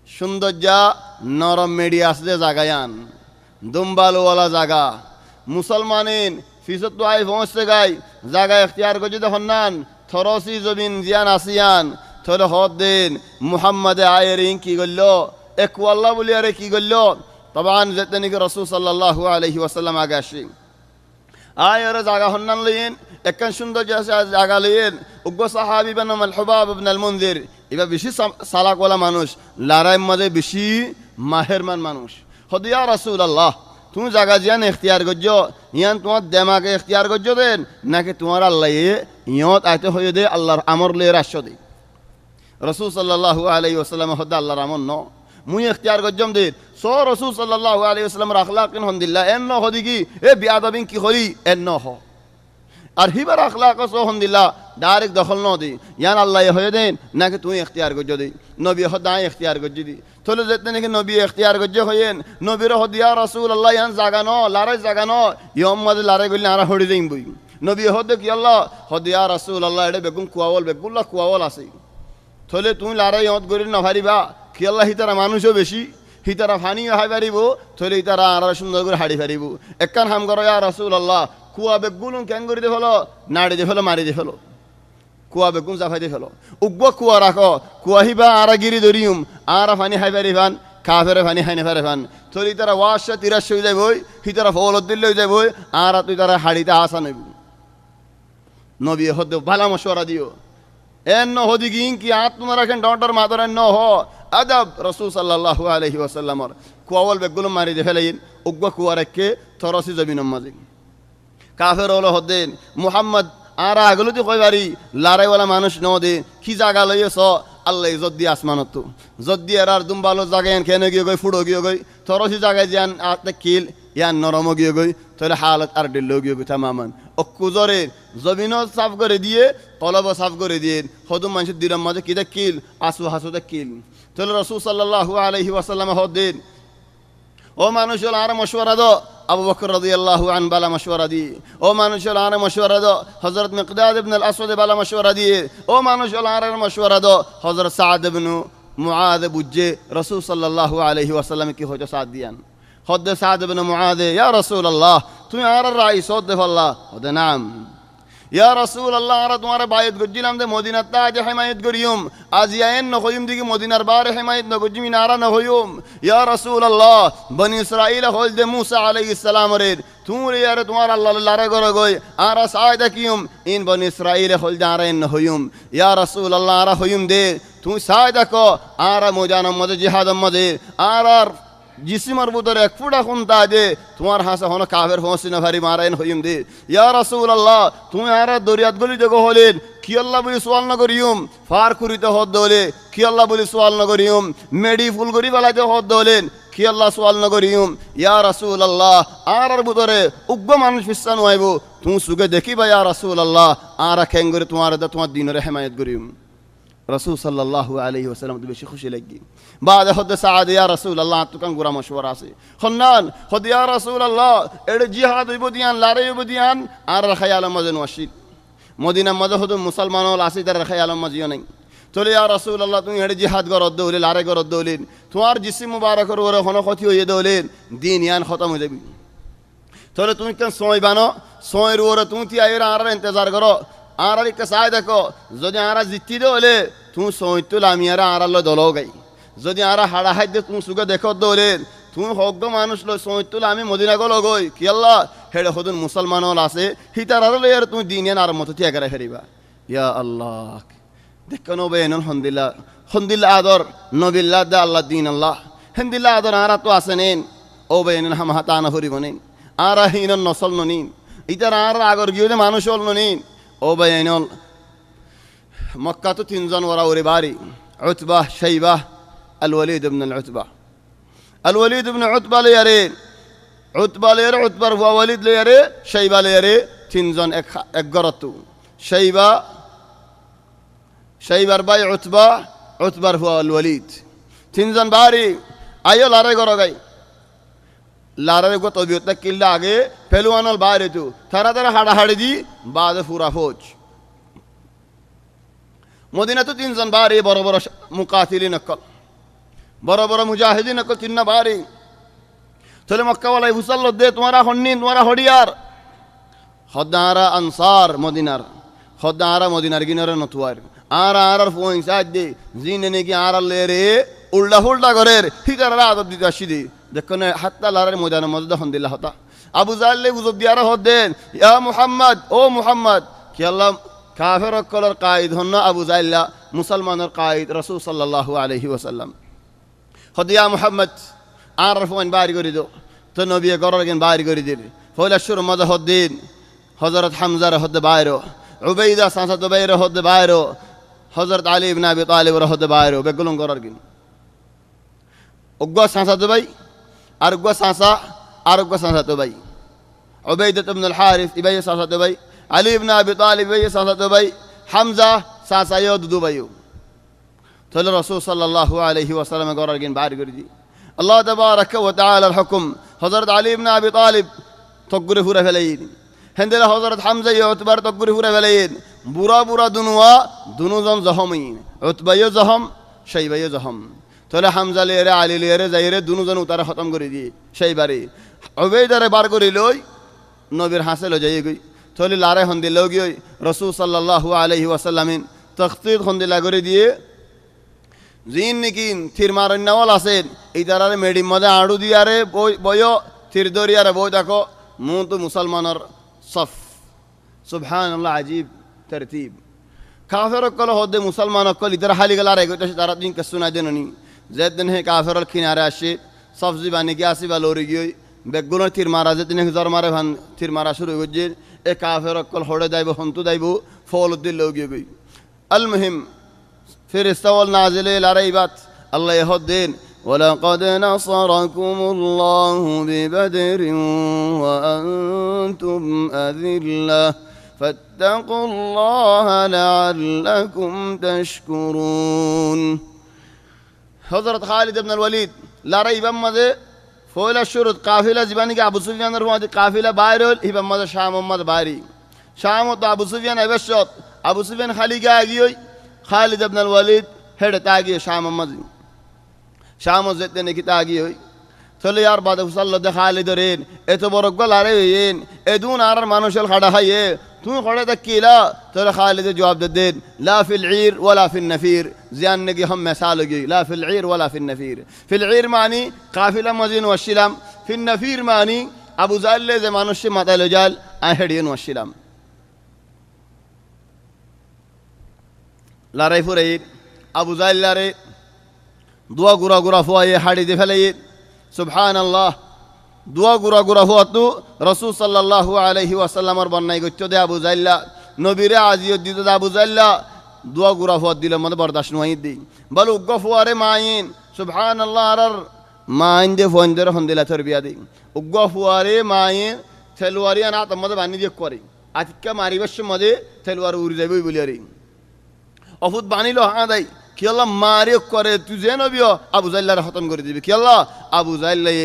সৌন্দর্যা নরম মেডি আসলে জাগায়ান দুম্বালওয়ালা জাগা মুসলমানিন ফিসত তো আই পৌঁছতে গাই জায়গা এখতিয়ার করছে তো হন্নান থরসি জমিন জিয়ান আসিয়ান থলে হদ দিন মুহাম্মদে আয়ের কি করল একওয়াল্লা বলি আরে কি করল তবান যেতে নাকি রসুল সাল্লাল্লাহু আলাইহি ওয়াসাল্লাম আগে আসি আয়ের জায়গা হন্নান লইন একখান সুন্দর জায়গা লইন উগ্র সাহাবি বানাম আল হুবাব ইবনে আল মুনজির এবার বেশি সালাকওয়ালা মানুষ লড়াইয়ের মধ্যে বেশি মাহেরমান মানুষ হদিয়া রাসূলুল্লাহ তুমি জায়গা জিয়ান এখতিয়ার করছ ইয়ান তোমার দেমাকে এখতিয়ার করছ দেন নাকি তোমার আল্লাহ ইয়ত আইতে হয়ে দে আল্লাহর আমর লয়ে রাস্য দে রসুল সাল্লাল্লাহু আলাইহি ওয়াসাল্লাম হদ্দা আল্লাহর আমর ন মুই এখতিয়ার করজম দে সো রসুল সাল্লাল্লাহু আলাইহি ওয়াসাল্লামের আখলাকিন হন্দিল্লাহ এন ন হদি কি এ বিয়াদবিন কি করি এন ন হ আর হিবার আখলাক সো হন্দিল্লাহ ডাইরেক্ট দখল ন দি ইয়ান আল্লাহ হয়ে দেন নাকি তুই এখতিয়ার করছ দি নবী হদাই এখতিয়ার করছ দি থলে যেতে নাকি নবী এখতিয়ার করছ হইয়েন নবীর হদিয়া রসুল আল্লাহ ইয়ান জাগা ন লারাই জাগা ন ইয়ম মাদে লারাই গলি আরা হড়ি দিম বই নবী হদে কি আল্লাহ হদিয়া রসুল আল্লাহ এটা বেগুন কুয়াওয়াল বেগুল্লা কুয়াওয়াল আছে থলে তুমি লড়াই ইয়ত গরি নভারিবা কি আল্লাহ হিতারা মানুষও বেশি হিতারা ফানিও হাই পারিব থলে হিতারা আর সুন্দর করে হাড়ি পারিব একখান হাম করো ইয়া রাসূল আল্লাহ কুয়া বেগুন ক্যাং করে দিয়ে ফেলো নাড়ি দিয়ে ফেলো মারি দিয়ে ফেলো কুয়া বেগুন জাফাই দিয়ে ফেলো উগ্র কুয়া রাখো কুয়া হিবা আর গিরি ধরিম আর ফানি হাই পারিবান কাফেরে ফানি হাই নেফারে ফান থলে তারা ওয়াশা তিরাশ হয়ে যাবো হিতারা ফলত দিল্লে হয়ে যাবো আর তুই তারা হাড়িতে আসা নেব নবী হদ ভালা মশওয়ারা দিও এন ন হদি গিং কি আত তোমার এখন ডর মাদর ন হ আদব রসুল সাল্লাল্লাহু আলাইহি ওয়াসাল্লামর কুয়াওয়াল বেগুলো মারি দে ফেলাইন উগ্র কুয়া রেখে থরসি জমিন মাঝে কাফের হলো হদেন মুহাম্মদ আর আগলতি কইবারি লড়াইওয়ালা মানুষ ন দে কি জায়গা লইয়েছ আল্লাহ ইজ্জত দিয়ে আসমানত যদি আর দুম্বালো জায়গায় খেনে গিয়ে গই ফুড়ো গিয়ে গই থরসি জায়গায় যান আতে কিল ইয়ান নরম গিয়ে গই তাহলে হালত আর ডিল্লো গিয়ে গই তামামান ও কুজরে জমিনও সাফ করে দিয়ে কলবও সাফ করে দিয়ে হদুম মানুষের দিলাম মাঝে কিটা কিল আসু হাসুতে কিল তাহলে রসুল সাল্লাল্লাহু আলাইহি ওয়াসাল্লাম হদিন ও মানুষ হল আর মশওয়ারা দো আবু বকর রাদিয়াল্লাহু আন বালা মশওয়ারা দি ও মানুষ হল আর মশওয়ারা দো হযরত মিকদাদ ইবনে আল আসওয়াদ বালা মশওয়ারা দি ও মানুষ হল আর মশওয়ারা দো হযরত সাদ ইবনে মুআদ বুজ্জে রসুল সাল্লাল্লাহু আলাইহি ওয়াসাল্লাম কি হয়তো সাদ দিয়ান হদ সাদ ইবনে মুআদ ইয়া রাসূলুল্লাহ তুমি আর রাই সদ দে আল্লাহ হদ নাম ইয়া রাসূলুল্লাহ আর তোমার বাইত গজিলাম দে মদিনাত তাজ হিমায়ত করিয়ম আজ ইয়ান ন কইম দিকে মদিনার বার হিমায়ত ন গজিমি নারা ন হইম ইয়া রাসূলুল্লাহ বনি ইসরাইল হল দে মুসা আলাইহিস সালাম রে তুমি ইয়ার তোমার আল্লাহ লারে গরে গই আর সাইদা কিয়ম ইন বনি ইসরাইল হল দে আর ন হইম ইয়া রাসূলুল্লাহ আর হইম দে তুমি সাইদা কো আর মোজানম মদে জিহাদম মদে আর জিসিমার বুতরে এক ফুটা খুনতা দে তোমার হাসা হন কাফের হোসি না ভারি মারাইন হইম দে ইয়া রাসূলুল্লাহ তুমি আর দরিয়াত গলি দেখো হলেন কি আল্লাহ বলি সোয়াল না করিম ফার করিতে হদ দলে কি আল্লাহ বলি সোয়াল না করিম মেডি ফুল করি বেলাতে হদ দলেন কি আল্লাহ সোয়াল না করিম ইয়া রাসূলুল্লাহ আর বুতরে উগ্র মানুষ ফিসান হইব তুমি সুগে দেখিবা ইয়া রাসূলুল্লাহ আর খেঙ্গরে তোমার তোমার দিনের হিমায়ত করিম রসুল সাল্লাল্লাহু আলাইহি ওয়াসাল্লাম তো বেশি খুশি লাগি বাদ হদ সাদ ইয়া রাসূলুল্লাহ তুকান গুরা মশওয়ারা আছে খন্নান হদ ইয়া রাসূলুল্লাহ এড জিহাদ হইব দিয়ান লড়াই হইব দিয়ান আর খায়াল মজন ওয়াসিল মদিনা মদ হদ মুসলমান হল আসি তার খায়াল মজিও নাই তোলে ইয়া রাসূলুল্লাহ তুমি হেডে জিহাদ করত দৌলিন আরে করত দৌলিন তোমার জিসিম মুবারকের ওরে কোনো ক্ষতি হয়ে দৌলিন দিন ইয়ান খতম হয়ে যাবি তোলে তুমি কেন সময় বানো সময়ের ওরে তুমি তি আইরা আর ইন্তজার করো আর একটা চাই দেখো যদি আরা জিতি দে হলে তুমি সময় তুল আমি আর আড়ালো দলও গাই যদি আরা হাড়া হাইত দে তুমি সুখে দেখো দৌলিন তুমি হগ্গ মানুষ লো সময় তুল আমি মদিনা গলো গই কি আল্লাহ হেডে হদুন মুসলমান হল আছে হিতার আর লই আর তুমি দিন ইয়ান আর মতো তিয়াগারে ফেরিবা ইয়া আল্লাহ দেখো নবেন হন্দিল্লা আদর নবিল্লা দা আল্লাহ দিন আল্লাহ হিন্দিল্লা আদর আরা তো আসেন ও বেন হাম হাতানা হরিব নিন আরা হিন নসল নিন ইতার আর আগর গিয়ে মানুষ হল নিন ও বেন মক্কা তো তিনজন ওরা ওরে বাড়ি উতবাহ শাইবাহ আল ওয়ালিদ ইবনে আল ওয়ালিদ ইবনে উতবা লিয়ারে উতবার ওয়ালিদ লিয়ারে শাইবা লিয়ারে তিনজন এক গরতু শাইবার ভাই উতবার হুয়া আল ওয়ালিদ তিনজন বাড়ি আইও লারে গর গাই লারে গো তবিয়ত কিল্লা আগে পেলুয়ানল বাইরে তু তারা তারা হাড়াহাড়ি দি বাদে ফুরা ফৌজ মদিনা তো তিনজন বাড়ি বড় বড় মুকাতিলি নকল বড় বড় মুজাহিদিন নকল চিন্না বাড়ি তাহলে মক্কাওয়ালাই হুসাল্ল দে তোমারা হন্নিন তোমারা হডিয়ার হদ্দারা আনসার মদিনার গিনারে নতুয়ার আর ফোন সাজ দে জিন নাকি আর লে উল্টা করের হিতারা আদব দিতে আসি দি দেখো না হাত্তা লারের ময়দানের মধ্যে হন্দিল্লা হতা আবু জাহলে গুজব দিয়ারা হদ্দেন ইয়া মুহাম্মদ ও মুহাম্মদ কি আল্লাহ কাফের অকলের কায়েদ হন না আবু জাহল্লা মুসলমানের কায়েদ রাসূল সাল্লাল্লাহু আলাইহি ওয়াসাল্লাম হদ ইয়া মুহাম্মদ আর ফোন বাইর করে দো তো নবী গরর গেন বাইর করে দিল ফয়লা শুরু মজা হদ্দিন হযরত হামজার হদ্দে বাইরো উবাইদা সাসা দুবাইর হদ্দে বাইরো হযরত আলী ইবনে আবি তালিব হদ্দে বাইরো বেগুলন গরর গিন উগ্গ সাসা দুবাই আর উগ্গ সাসা দুবাই উবাইদা ইবনে আল হারিস ইবাই সাসা দুবাই আলী ইবনে আবি তালিব ইবাই সাসা দুবাই হামজা সাসা ইয়দ দুবাইও তাহলে রাসূল সাল্লাল্লাহু আলাইহি ওয়াসাল্লাম গরর গিন বাইর করে দি আল্লাহ তাবারাকা ওয়া তাআলার হুকুম হযরত আলী ইবনে আবি তালিব তকগুরে ফুরা ফেলাইন হেন্দেলা হযরত হামজা উতবার তকগুরে ফুরা ফেলাইন বুড়া দুনুজন জহমইন উতবাইও জহম শাইবাইও জহম তাহলে হামজা লিয়ারে আলী লিয়ারে যাইরে দুনুজন উতারে খতম করে দি সেইবারে উবাইদারে বার করে লই নবীর হাসিল যাই গই তাহলে লারে হন্দি লই গই রাসূল সাল্লাল্লাহু আলাইহি ওয়াসাল্লামিন তখতিদ হন্দিলা করে দিয়ে জিন নিকিন থির মারন্যাওয়াল আছেন এই তারারে মেডিম মধ্যে আড়ু দিয়ারে বয় থির দরিয়ারে বই দেখো মুন তো মুসলমানের সফ সুবহানাল্লাহ আজিব তরতিব কাফের কল হদে মুসলমান কল ইতার হালি গলা রে গইতে তারা দিন কে সুনা দেননি যে দিন হে কাফের কিনারে আসে সবজি বানি কি আসি বা লরি গই বেগুন থির মারা যে দিন জর মারে ভান থির মারা শুরু হইছে এ কাফের কল হড়ে যাইব হন্তু যাইব ফল দিল লগি গই আল মুহিম ফেরেশতা ওয়াল নাজিল লারাইবাত আল্লাহ ইহদ্দিন ولقد نصركم الله ببدر وأنتم أذلة فاتقوا الله لعلكم تشكرون حضرت خالد بن الوليد لا ريب مده فويل الشروط قافلة زباني أبو سفيان رحمه قافلة بايرول هبا مده شام مده باري شام أبو سفيان أبشط أبو سفيان خالد بن الوليد هذا تاجي شام مده شام زيتن كتاجي هوي তাহলে আর বাদে হুসাল্লাহ দে খালিদ রেন এত বড় গল আরে হইন এদুন আর মানুষের খাড়া হাইয়ে তুমি খড়ে দেখিলা তাহলে খালিদ জবাব দেন লা ফিল ঈর ওয়ালা ফিল নফির জিয়ান নেকি हम मिसाल গই লা ফিল ঈর ওয়ালা ফিল নফির ফিল ঈর মানি কাফিলা মদিন ওয়াসিলাম ফিল নফির মানি আবু জাহল যে মানুষ মাথায় লজাল আহেডিন ওয়াসিলাম লারাই ফুরাই আবু জাহল লারে দুয়া গুরা ফুয়ায়ে হাড়ি দে ফেলাই সুবহানাল্লাহ দুয়া গুরা হুয়া তো রাসূল সাল্লাল্লাহু আলাইহি ওয়াসাল্লামের বন্নাই গত্য দে আবু জাহল্লা নবীরে আজিয়ত দিত আবু জাহল্লা দুয়া গুরা হুয়া দিলে মনে বরদাশত নই দি বল উগ্গ ফুয়ারে মাইন সুবহানাল্লাহ are mine they ফন্দের হন্দিলা তরবিয়া the উগ্গ ফুয়ারে mine তেলওয়ারিয়া না তমদে বানি দিয়ে করে আজকে মারিবাস মদে তেলওয়ার উড়ি যাবে বলি আরে অফুত বানিলো হা দাই কি আল্লাহ মারি করে তুই যে নবীও আবু জাইল্লার খতম করে দিবি কি আল্লাহ আবু জাইল্লাই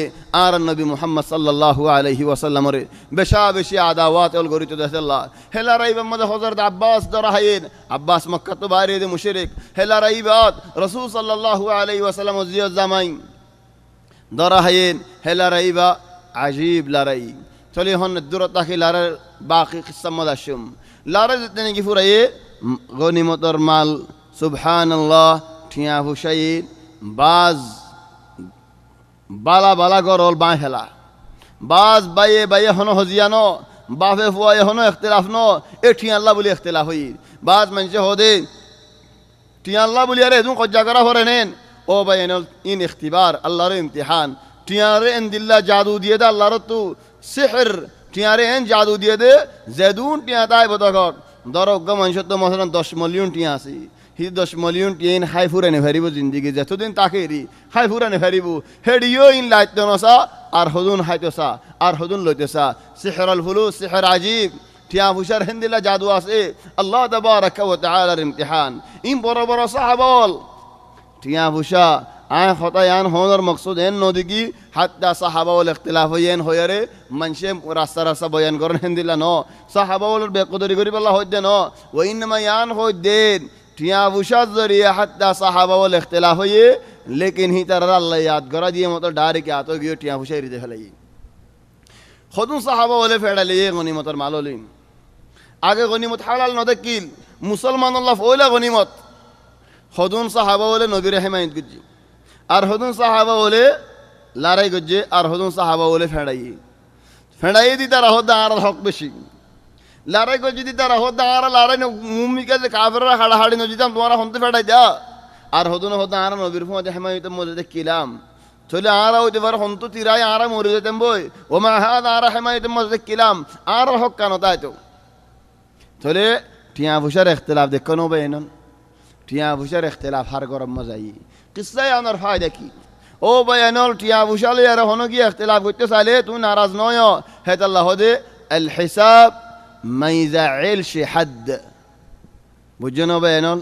আর নবী মুহাম্মদ সাল্লাল্লাহু আলাইহি ওয়াসাল্লামরে বেশা বেশি আদাওয়াত অল গরিত দেশ আল্লাহ হেলা রাইবা মধ্যে হযরত আব্বাস দরা হাইন আব্বাস মক্কা তো বাইরে দে মুশরিক হেলা রাইবাত রাসূল সাল্লাল্লাহু আলাইহি ওয়াসাল্লাম জিয়া জামাই দরা হাইন হেলা রাইবা আজীব লড়াই চলি হন দূরত তাকি লড়ার বাকি কিসসা মদাশুম লড়াই জিতনে কি ফুরায়ে গনিমতর মাল সুবহানাল্লাহ ঠিয়া হুসাইন বাজ বালা বালা গরল বাঁ হেলা বাজ বাইয়ে বাইয়ে হনো হজিয়ানো বাফে ফুয়ায়ে হনো ইখতিলাফ নো এ ঠিয়া আল্লাহ বলি ইখতিলাফ হই বাজ মানুষে হদে ঠিয়া আল্লাহ বলি আরে তুমি কজ্জা করা হরে নেন ও বাইন ইন ইখতিবার আল্লাহর ইমতিহান টিয়ারে এন দিল্লা জাদু দিয়ে দে আল্লাহর তু সিহর টিয়ারে এন জাদু দিয়ে দে জেদুন টিয়া তাই বতক দরজ্ঞ মানুষ তো মশলান 10 মিলিয়ন টিয়া আছে হি 10 মিলিয়ন টিয়া ইন হাই ফুরানে ফেরিব জিন্দিগি যতদিন তাকে রি হাই ফুরানে ফেরিব হেডিও ইন লাইত নসা আর হদুন হাইতসা আর হদুন লইতেসা সিহরুল ফুলুস সিহর আজীব টিয়া ফুসার হেন দিল্লা জাদু আছে আল্লাহ তাবারাক ওয়া তাআলার ইমতিহান ইন বড় বড় সাহাবাল টিয়া ফুসা আয় খতায় আন হনর মকসুদ এন নদী হাত্তা সাহাবাউল ইখতিলাফ হইয়েন হয়ারে মানুষে রাস্তা রাস্তা বয়ান করেন হেন্দিলা ন সাহাবাউলের বেকদরি করি বলা হইতে ন ওইনমা ইয়ান হইদেন টিয়া বুশার জরিয়া হাত্তা সাহাবাউল ইখতিলাফ হইয়ে লেকিন হি তার আল্লাহ ইয়াদ করা দিয়ে মতো ডাইরেক্ট আতো গিয়ে টিয়া বুশাই রিতে ফেলাই খদুন সাহাবাউলে ফেড়ালে গনিমতর মাললিন আগে গনিমত হালাল নদেকিল মুসলমান আল্লাহ ফইলা গনিমত খদুন সাহাবাউলে নবীর হেমায়ত গুজি আর হদুন সাহাবা বলে লড়াই করছে আর হদুন সাহাবা বলে ফেড়াই দি তারা হদ্দা আর হক বেশি লড়াই করছে দি তারা হদ্দা আর লড়াই মুমিকা যে কাফেররা হাড়াহাড়ি নজিতাম তোমারা হন্তে ফেড়াই যা আর হদুন হদ্দা আর নবীর ফোঁতে হেমায়িত মজে কিলাম চলে আর হইতে পারে হন্ত তিরাই আর মরে যেতাম বই ও মা হাত আর হেমায়িত মজে কিলাম আর হক কেন তাই তো চলে টিয়া ভুষার ইখতিলাফ দেখো নো বেনন টিয়া ভুষার ইখতিলাফ হার গরম মজাই কিসসায় আনার ফায়দা কি ও বয়ানল টিয়া বুশালে আর হনো কি ইখতিলাফ করতে চাইলে তুই নারাজ নয় হেত আল্লাহ দে আল হিসাব মাইজাইল শিহাদ বুঝছো না বয়ানল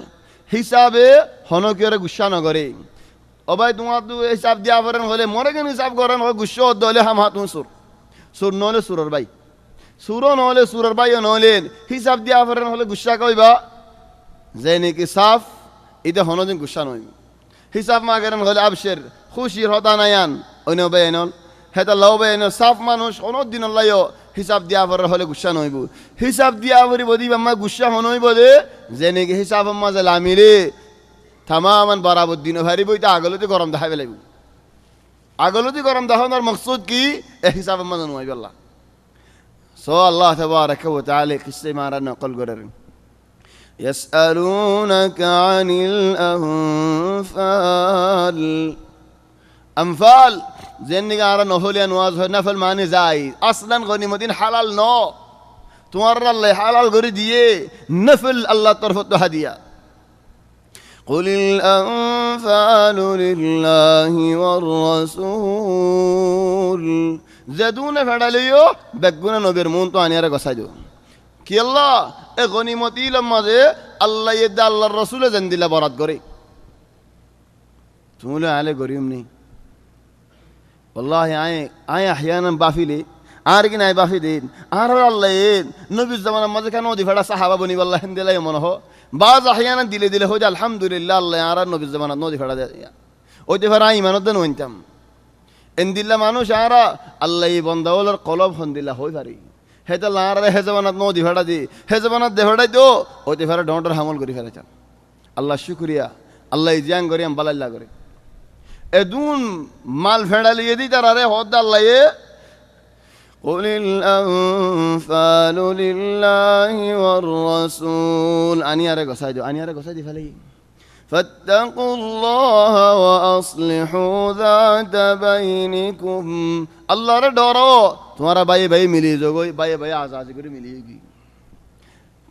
হিসাবে হনো কি আর গুসা ন করে ও ভাই তোমার তো হিসাব দিয়া করেন হলে মরে কেন হিসাব করেন হয় গুসা হলে হাম হাত সুর সুর নহলে সুরর ভাই সুর নহলে সুরর ভাই নহলেন হিসাব দিয়া করেন হলে গুসা কইবা যে নাকি সাফ এটা হনো দিন গুসা নয় হিসাব মাগেরেন হলে আবশের খুশির হতা নায়ান অন্য বেয়নল হেতা লও বেয়ন সাফ মানুষ অনদিন লাইও হিসাব দিয়া পরে হলে গুসা নইব হিসাব দিয়া পরি বদি বাম্মা গুসা হনইব দে যে নাকি হিসাব আম্মা যে লামিলে তামামান বরাবর দিন ভারি বইতে আগলতে গরম দেখা পেলাইব আগলতে গরম দেখানোর মকসুদ কি এ হিসাব আম্মা জানুইব আল্লাহ সো আল্লাহ তাবারাক ওয়া তাআলা কিসে মারা নকল করেন يسألونك عن الأنفال أنفال زين قارن نهولي أنواز نفل ماني زايد أصلا غنيمتين حلال نو تمر الله حلال غردية نفل الله طرفته هدية قل الأنفال لله والرسول زدون فداليو بقونا نبير مونتو أنيارا قصاجو কি আল্লাহ এ গনিমতি মাঝে আল্লাহ ইদা আল্লাহর রাসূল জানদিলা বরাত করে তুমি আলে গরিম নেই والله আয় احيانا বাফিলে আর কি নাই বাফি দিন আর আল্লাহ নবী জামানার মাঝে কেন দি ফেড়া সাহাবা বনি আল্লাহ দিলাই মনে হয় বাজ احيانا দিলে হই আলহামদুলিল্লাহ আল্লাহ আর নবী জামানার নদী ফেড়া দেয় ওইতে ফেরা ইমানত দেন হইতাম এন্দিল্লা মানুষ আর আল্লাহ বন্দাওয়ালার কলব হন্দিল্লা হই পারি হেতা লারে হেজবানাত নদী ফেড়া দি হেজবানাত দে ফেড়াই তো ওতে ফেরা ডন্ডর হামল করি ফেলে চান আল্লাহ শুকরিয়া আল্লাহ জিয়াং করিয়াম বালাল্লাহ করে এদুন মাল ফেড়া লিয়ে দি তার আরে হদ আল্লাহ قل الأنفال لله والرسول أنيارة قصايدو فلي فاتقوا الله وأصلحوا ذات بينكم الله ردورو تمہارا بائی ملی جو بائی آزادی کری ملیگی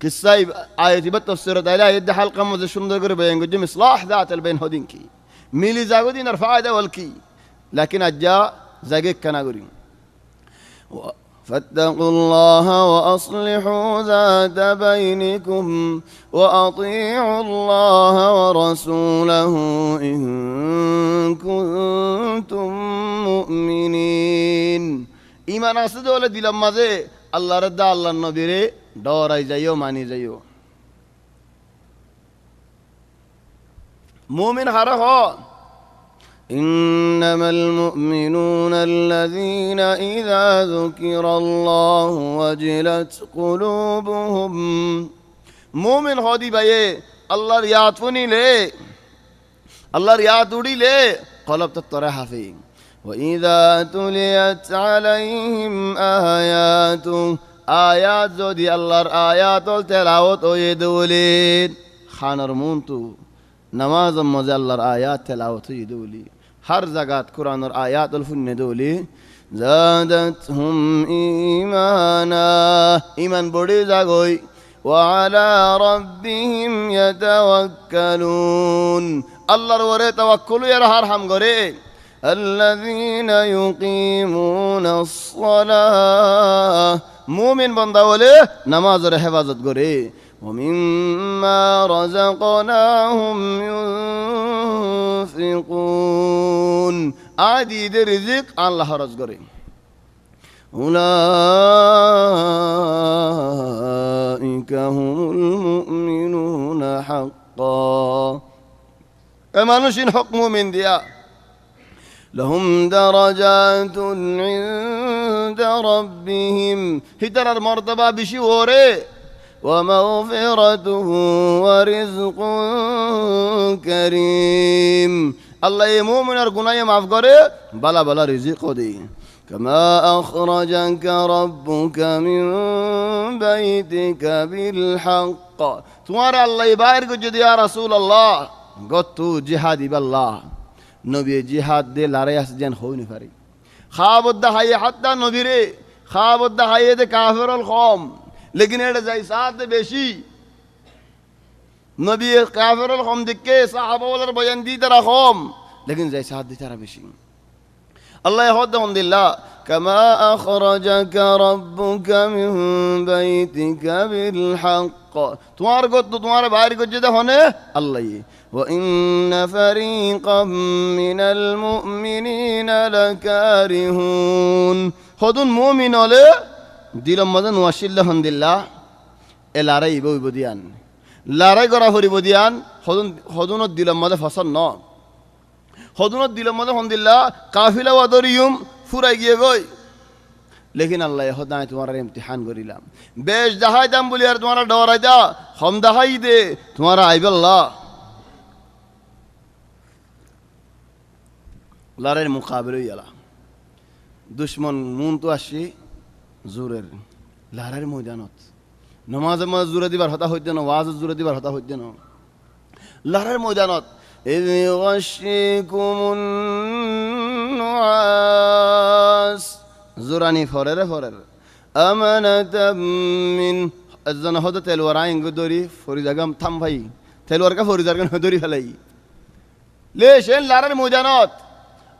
قصہ آیتی بات تفسیر تعالی آیت ده حلقه مزه شندر کری بیان گجم اصلاح ذات البین هدین کی ملی زاگو دین ارفاع ده والکی لیکن اجا زاگه کنا کری فاتقوا الله وأصلحوا ذات بينكم وأطيعوا الله ورسوله إن كنتم مؤمنين إيمان أسد ولا دلم مزه الله رد الله النبي دور أيزايو ماني زايو مؤمن هره إنما المؤمنون الذين إذا ذكر الله وجلت قلوبهم مؤمن هودي بيه الله رياض فني لي الله رياض ودي لي قلب تطرح فيه وإذا تليت عليهم آيات زودي الله آيات التلاوت ويدولين خانر مونتو نماز مزه الله آيات تلاوت يدولي هر زغات قرآن آيات الفن دولي زادتهم إيمانا إيمان بڑی زاگوي وعلى ربهم يتوكلون الله ورے توکل يرهر هم گره الذين يقيمون الصلاة مؤمن بندا ولے نماز ر حفاظت گره ومما رزقناهم ينفقون عادي دي رزق الله رزقري أولئك هم المؤمنون حقا أمانوشين حكم من ديا لهم درجات عند ربهم هتر المرتبة بشي وري ومغفرته ورزق كريم الله يمؤمن ارغناي معاف করে بلا بلا رزق دي كما أخرجك ربك من بيتك بالحق তোমার আল্লাহ বাইর করে যদি ইয়া রাসূলুল্লাহ গতু জিহাদি বিল্লাহ নবী জিহাদ দে লড়াই আসেন হইনি পারি খাবদ্দা হাই হাত্তা নবীরে খাবদ্দা হাই দে কাফিরুল কওম लेकिन एडे जाई साथ बेशी नबी काफिरुल कौम दिक्के साहबा वाला बयान दी तरह कौम लेकिन जाई साथ दी तरह बेशी الله يهدهم لله كما أخرجك ربك من بيتك بالحق تمہار کو تو تمہارے باہر کو جدہ ہونے اللہ وإن فريقا من المؤمنين لكارهون خذون مؤمن ولا দিলম মদন ওয়াশিল্লাহ হামদুলিল্লাহ এ লড়াই বই বদিয়ান লড়াই করা হরি বদিয়ান হদুনত দিলম মদে ফসল ন হদুনত দিলম মদে হামদুলিল্লাহ কাফিলা ওয়াদরিয়ুম ফুরাই গিয়ে গই লেকিন আল্লাহ হদায় তোমার ইমতিহান করিলাম বেশ দাহাই দাম বলি আর তোমার ডরাই দা হম দাহাই দে তোমার আইবাল্লাহ লড়াইয়ের মুকাবিলা ইয়ালা দুশমন মুন তো আসি জোরের লড়াইয়ের ময়দানত নমাজের মধ্যে জোরে দিবার হতা হইতে না ওয়াজ জোরে দিবার হতা হইতে না লড়াইয়ের ময়দানত إذ يغشيكم النعاس زوراني فرر أمانة من الزنا هذا تلوراين قدوري فريداغام ثم भाई تلوار का فريداغان هدوري فلاي ليش إن لارن مودانات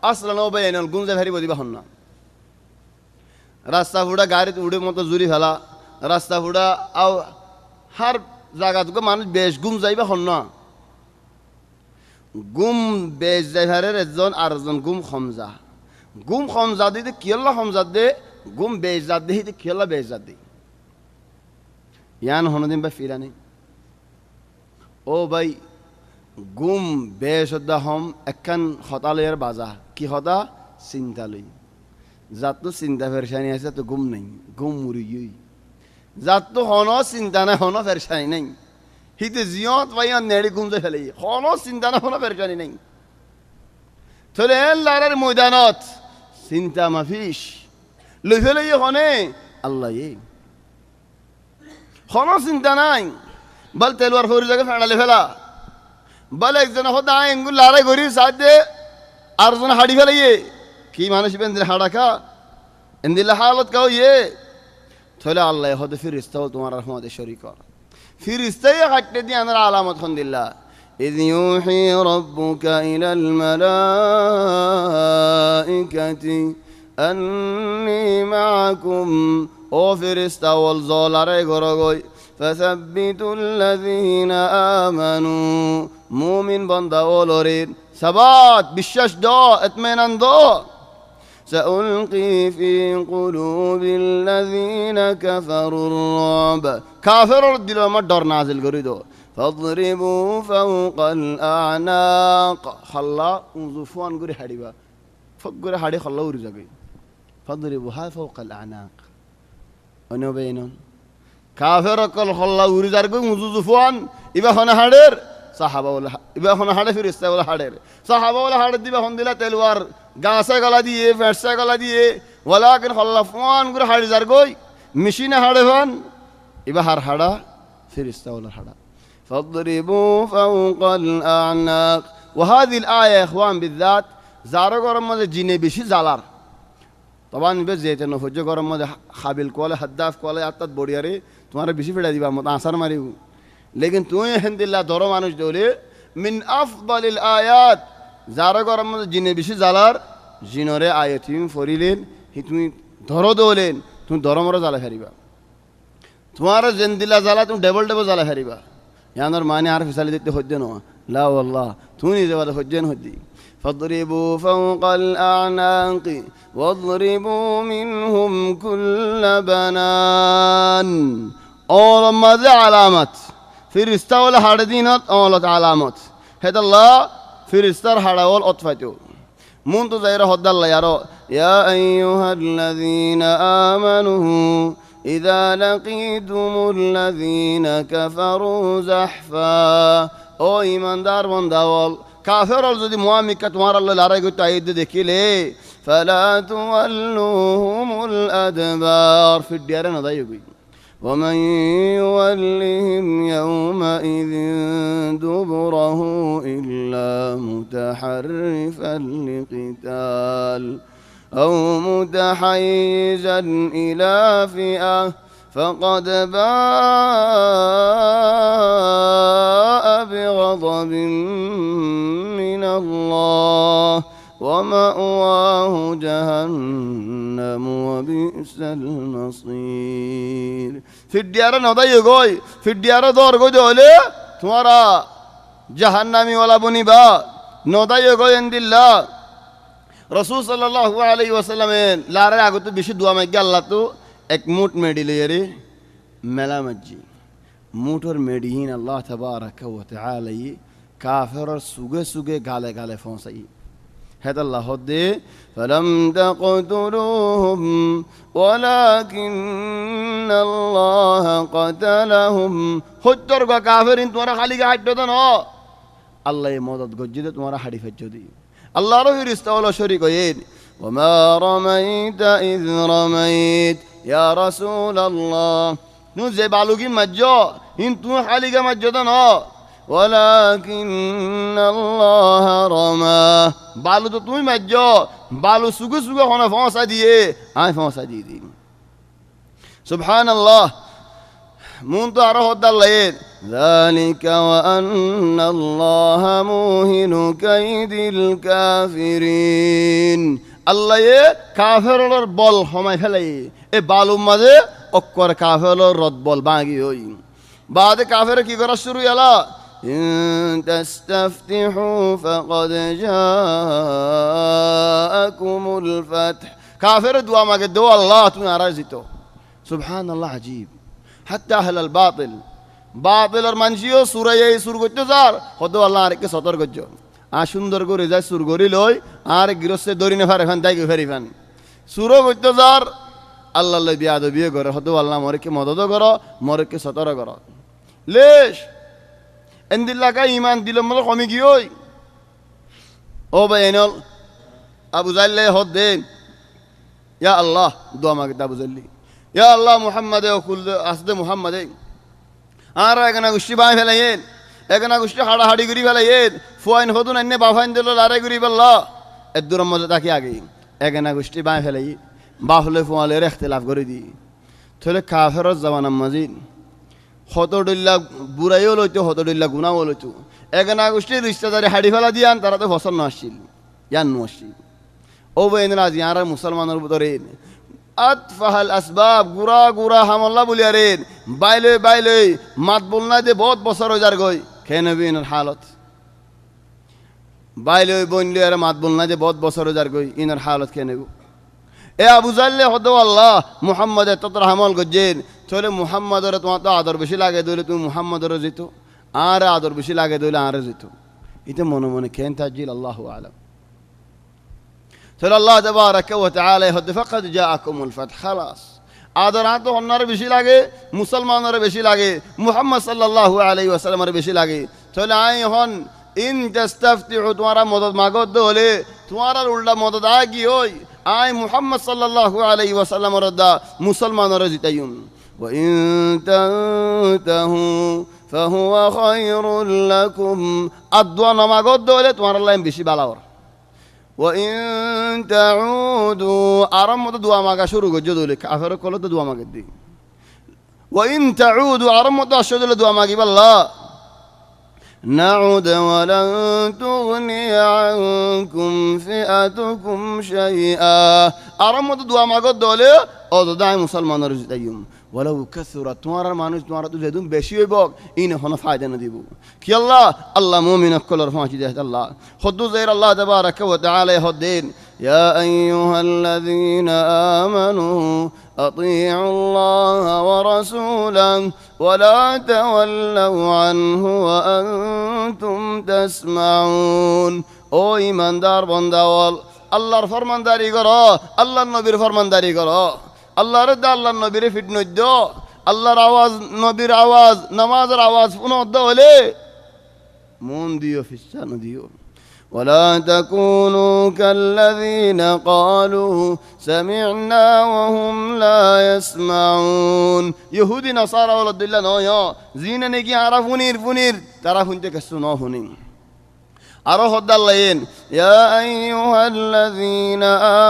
أصلا نو بين الجنزة هري بدي بهنا रास्ता फुड़ा गाड़ी उड़े मत जुरी फैला रास्ता फुड़ा आओ हर जगह तो मानुष बेश गुम जाइबा हन्ना गुम बेश जाइबारे रेजन आरजन गुम खमजा दे कियल्ला खमजा दे गुम बेश जात दे ही कियल्ला बेश जात दे यान होने दिन बा फिराने ओ भाई गुम बेश होता हम एकन खताले यार बाजा की होता सिंताली जात तो चिंता परेशानी ऐसा तो गुम नहीं गुम मुरी जात तो होनो चिंता ना होनो परेशानी नहीं ही तो जियोत भाई नेड़ी गुम से फैले होनो चिंता ना होनो परेशानी नहीं थोड़े लारे मैदानत चिंता माफिश लुफेले ये होने अल्लाह ये होनो चिंता नहीं बल तेलवार फोरी जगह फैला लेफेला बल एक जना होता है इंगुल लारे गोरी साथ दे आर्जन हाड़ी फैले ये কি মানুষ বেন্দ্রে হাড়াকা ইন্দিলা হালত কাও ইয়ে থলে আল্লাহ হদে ফিরিস্তাও তোমার রহমতে শরীক ফিরিস্তাই হাটতে দি আনার আলামত হন্দিল্লাহ إذ يوحي ربك إلى الملائكة أني معكم ও ফেরেশতা ওল জলারে গরগই فثبتوا الذين آمنوا মুমিন বান্দা ওলরের সাবাত বিশ্বাস দাও ইতমিনান দাও سألقي في قلوب الذين كفروا الرعب كافر দিল আমার ডর নাজিল করে দাও فاضربوا فوق الأعناق خلا উজুফান করে হাড়িবা ফক করে হাড়ি খল্লা উড়ি যাবে فاضربوها فوق الأعناق অনবেনন কাফের কল খল্লা উড়ি যার গো উজুফান ইবা হনা হাড়ের সাহাবা ওলা ইবা হনা হাড়ে ফেরেশতা ওলা হাড়ের সাহাবা ওলা হাড়ে দিবা হন দিলা তেলওয়ার গাছে গলা দিয়ে ফেরসা গলা দিয়ে ওয়ালাকিন খল্লা ফান করে হাড়ি যার গই মেশিনে হাড়ে ফান ইবা হার হাড়া ফেরেশতা ওলা হাড়া فاضربوا فوق الأعناق وهذه الآية يا إخوان بالذات زارو গরম মধ্যে জিনে বেশি জালার তবান বে যেতে নফজ গরম মধ্যে হাবিল কোলে হাদ্দাফ কোলে আত্তাত বড়িয়ারে তোমার বেশি ফেড়া দিবা মত আসার মারিও লেকিন তুই আলহামদুলিল্লাহ ধরো মানুষ দলে মিন আফদালিল আয়াত যারা গরম মধ্যে জিনে বেশি জালার জিনরে আয়াতিম ফরিলেন হি তুমি ধরো দলেন তুমি ধরমর জালা ফেরিবা তোমার জিন্দিলা জালা তুমি ডবল ডবল জালা ফেরিবা ইয়ানোর মানে আর ফিসালি দিতে হজ্জে না লা ওয়াল্লাহ তুমি নিজে বাদে হজ্জেন হজ্জি فاضربوا فوق الأعناق واضربوا منهم كل بنان أول ما ذا علامات فرستا ولا حردينات أولت علامات هذا الله فرستار حراول أطفته منذ زير هد الله يرى يا أيها الذين آمنوا إذا لقيتم الذين كفروا زحفا أو إيمان دار من داول কাফের যদি মুআমিকা তোমার আল্লাহ লড়াই করতে আইদ দেখিলে ফালা তুওয়াল্লুহুমুল আদবার ফিডিয়ারে না দাইবি ومن يولهم يومئذ دبره إلا متحرفا لقتال أو متحيزا إلى فئة فقد باء بغضب من الله ومأواه جهنم وبئس المصير في الديار نضي يقول في الديار دور قد أولي تمارا جهنمي ولا بني با نضي يقول عند الله رسول صلى الله عليه وسلم لا رأي أقول بيشي دعا مجي الله تو এক মুঠ মেডি লইরে মেলা মজ্জি মুঠর মেডিহীন আল্লাহ তাবারাকা ওয়া তাআলা কাফেরর সুগে সুগে গালে গালে ফসাই হেদাল্লাহ দে ফালাম তাকতুলুহুম ওয়ালাকিন আল্লাহ কাতালাহুম হত্তর গা কাফেরিন তোমরা খালি গা হাইট দন আল্লাহ মদদ গজ্জিদে তোমরা হাড়ি ফেজ্জ দি আল্লাহর ফেরেশতা হলো শরীক হইন ওমা রামাইতা ইয রামাইত يا رسول الله نوزي بالوغي مجو انتو حاليغا مجدنا ولكن الله رمى بالو تو توي مجو بالو سوغو سوغو هنا فونسا ديه اي فونسا دي سبحان الله مونتو ارو الله ذلك وان الله موهن كيد الكافرين আল্লাহ কাফেরর বল হমাই ফেলাই এ বালুর মাঝে অক্কর কাফেরর রদ বল বাগি হই বাদে কাফের কি করা শুরু হলো ইন তাস্তাফতিহু ফাকাদ জাআকুমুল ফাতহ কাফের দোয়া মাগে দো আল্লাহ তুমি আরাজিত সুবহানাল্লাহ আজীব হাত্তা আহলাল বাতিল বাতিলের মানসিও সূরা এই সুর করতে যার হদ আল্লাহ আরেককে সতর্ক করছো সুন্দর করে যায় সুর গড়ি লই আর গৃহস্থে দরিনে ফারে ফান তাই ফেরি ফান সুরও করতে যার আল্লাহ বিয়াদ বিয়ে করে হতো আল্লাহ মরেকে মদত করো মরেকে সতর করো লেশ এন্দিল্লাকা ইমান দিল মতো কমে গিয়ে ও ভাই এনল আবু জাল্লে হদ দেন ইয়া আল্লাহ দোয়া মাগে আবু জাল্লি ইয়া আল্লাহ মুহাম্মাদে অকুল আসদে মুহাম্মাদে আর এখানে গোষ্ঠী বাঁয় ফেলাইয়েন এখানে গোষ্ঠী হাড়াহাড়ি করি ফেলাইয়েন ফুয়াইন হতুন এনে বাফাইন দিল লড়াই করি বললা এর দূর মজা তাকে আগে এখানে গোষ্ঠী বাঁয় ফেলাই বাহলে ফুয়ালের এখতলাফ করে দি তাহলে কাফেরত জামানার মাজিদ হতডল্লা বুড়াইও লইতো হতডল্লা গুণাও লইতো এখানে গোষ্ঠীর রিশ্তাদারি হাড়ি ফেলা দিয়ান তারা তো ফসল ন আসছিল ইয়ান ন আসছিল ও বেনরা জিয়ারা মুসলমানের ভিতরে আতফাহাল আসবাব গুরা গুরা হামল্লা বলিয়ারেন বাইলে বাইলে মাত বলনা যে বহুত বছর যার গই খেয়ে নেবি ইনার হালত বাইলে বনলে আর মাত বলনা যে বহুত বছর যার গই ইনার হালত খেয়ে নেব এ আবু জাল্লে হদ আল্লাহ মুহাম্মদের ততরা হামল গজ্জেন চলে মুহাম্মদের তোমার তো আদর বেশি লাগে দইলে তুমি মুহাম্মদেরও যেত আর আদর বেশি লাগে দইলে আরও যেত এটা মনে মনে খেন তাজিল আল্লাহ আলম চলে আল্লাহ তাবারাকা ওয়া তাআলা হদ ফাকাদ জাআকুমুল ফাত খালাস আদর আতো অন্যর বেশি লাগে মুসলমানের বেশি লাগে মুহাম্মদ সাল্লাল্লাহু আলাইহি ওয়াসাল্লামের বেশি লাগে চলে আই হন ইন তাস্তাফতিহু তোমারা মদদ মাগদ হলে তোমার উল্টা মদদ আগি হই আই মুহাম্মদ সাল্লাল্লাহু আলাইহি ওয়াসাল্লামের দা মুসলমানের জিতাইউন ওয়া ইন তানতাহু ফাহুয়া খায়রুল লাকুম আদওয়া নামাগদ হলে তোমার আল্লাহ বেশি বালাওর ওয়া ইন তাউদু আরাম মত দোয়া মাগা শুরু গজ্জ দলে কাফের কল তো দোয়া মাগে দি ওয়া ইন তাউদু আরাম মত আসদলে দোয়া মাগি আল্লাহ نعود ولن تغني عنكم فئتكم شيئا أرمض دوا ما قد دولي أو داعي مسلمان رجديهم ولو كثرت توارا مانوس توارا تزيدون بشي يبوك إنه هنا فايدة نديبو كي الله مؤمن كل رفاجي ده الله خدو زير الله تبارك وتعالى يهدين يا أيها الذين آمنوا أطيعوا الله ورسوله ولا تولوا عنه وأنتم تسمعون أو إيمان دار بندوال الله فرمان داري قرأ الله النبي فرمان داري قرأ الله رد الله النبي فتنو الدو الله رواز نبي رواز نماز رواز فنو الدو ليه مون ديو في الشان ديو ولا تكونوا كالذين قالوا سمعنا وهم لا يسمعون يهودي نصارى ولد الله نويا زين نجي عرفونير فنير تعرفون تكسرنا هنين أروح الدلين يا أيها الذين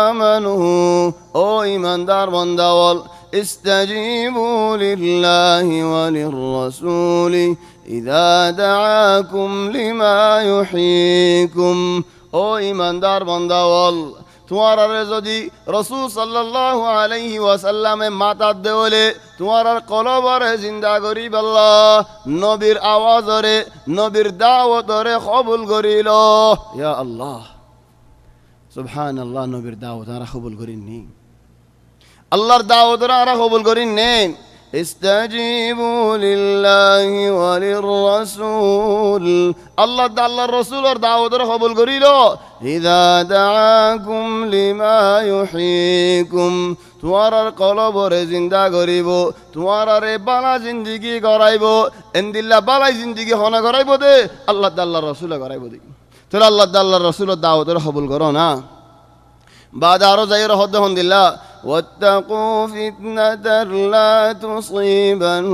آمنوا أو إيمان دار بندوال استجيبوا لله وللرسول إذا دعاكم لما يحييكم أو إيمان دار بندوال তোমার যদি রাসূল সাল্লাল্লাহু আলাইহি ওয়াসাল্লামে মাতা দেওলে তোমার কলবরে জিন্দা করিব আল্লাহ নবীর আওয়াজরে নবীর দাওয়াতরে কবুল করিল ইয়া আল্লাহ সুবহানাল্লাহ নবীর দাওয়াত আর কবুল করিনি আল্লাহর দাওয়াতরে আর কবুল করিনি استجيبوا لله وللرسول الله تعالى الرسول دعوة قبول قريلو إذا دعاكم لما يحييكم توارا القلب زندا قريبو توارا بالا زندگی قريبو اند الله بالا زندگی هنا قريبو دي الله تعالى الرسول قريبو دي تلا الله تعالى الرسول دعوة قبول قرونا بعد عرض زير هدهن الله واتقوا فتنة لا تصيبن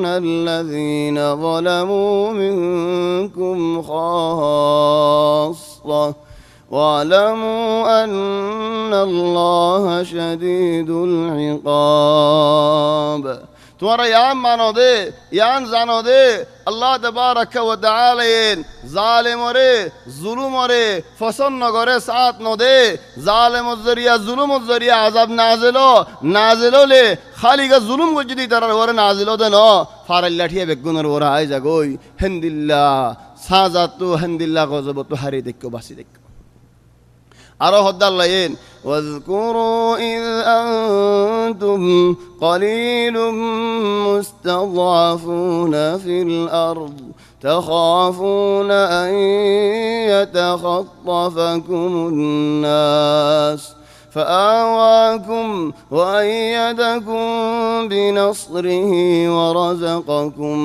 الذين ظلموا منكم خاصة واعلموا أن الله شديد العقاب তোমারা ইয়ান মানো দে ইয়ান জানো দে আল্লাহ তাবারাকা ওয়া তাআলা জালেমরে জুলুমরে পছন্দ করে সাথ ন দে জালেমর জরিয়া জুলুমর জরিয়া আযাব নাজিললে খালিগা জুলুম গো যদি তার ওরে নাজিল দেন ফারাল লাঠিয়ে বেগুনের ওরা আই যাগই হামদুলিল্লাহ সাজাতু হামদুলিল্লাহ গজবতু হারি দেখো বাসি দেখো আরো হদ্দাল্লাইন واذكروا إذ أنتم قليل مستضعفون في الأرض تخافون أن يتخطفكم الناس فآواكم وأيدكم بنصره ورزقكم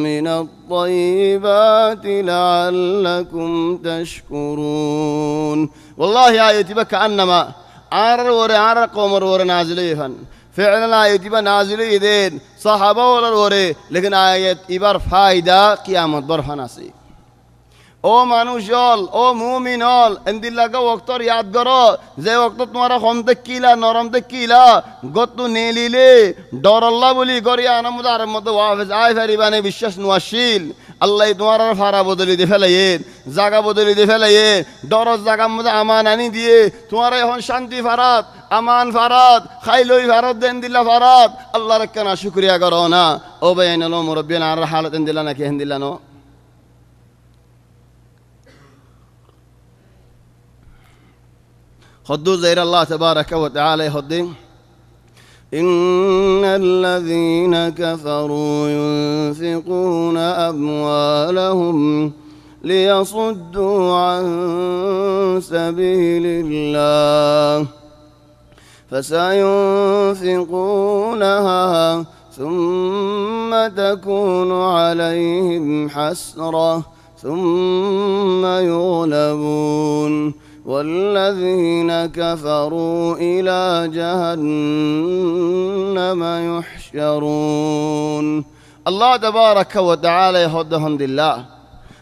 من الطيبات لعلكم تشكرون والله آياتي بك أنما عار قومر ور نازليهن فعلا آياتي بنازليهن صحابة ور لكن آيات إبار فايدة قيامت برهناسي ও মানুষ হল, ও মুমিন হল, এন্দিল্লাকে ওক্তর ইয়াদ করো যে ওক্ত তোমারা হমতে কিলা নরমতে কিলা গতু নেলিলে ডরল্লা বলি করি আনামুদ আর মতো ওয়াফেজ আয় ফেরিবানে বিশ্বাস নোয়াশীল আল্লাহ তোমার ফারা বদলি দিয়ে ফেলাইয়ে জাগা বদলি দিয়ে ফেলাইয়ে ডরজ জাগার মধ্যে আমান আনি দিয়ে তোমার এখন শান্তি ফারাত আমান ফারাত খাইলই ফারত দেন দিল্লা ফারাত আল্লাহর কেনা শুক্রিয়া করো না ও বেআইন মুরব্বিয়ান আর হালত দিলা নাকি হেন দিলা নো خذوا زير الله تبارك وتعالى خذين إن الذين كفروا ينفقون أموالهم ليصدوا عن سبيل الله فسينفقونها ثم تكون عليهم حسرة ثم يغلبون والذين كفروا إلى جهنم يحشرون الله تبارك وتعالى يهدهم لله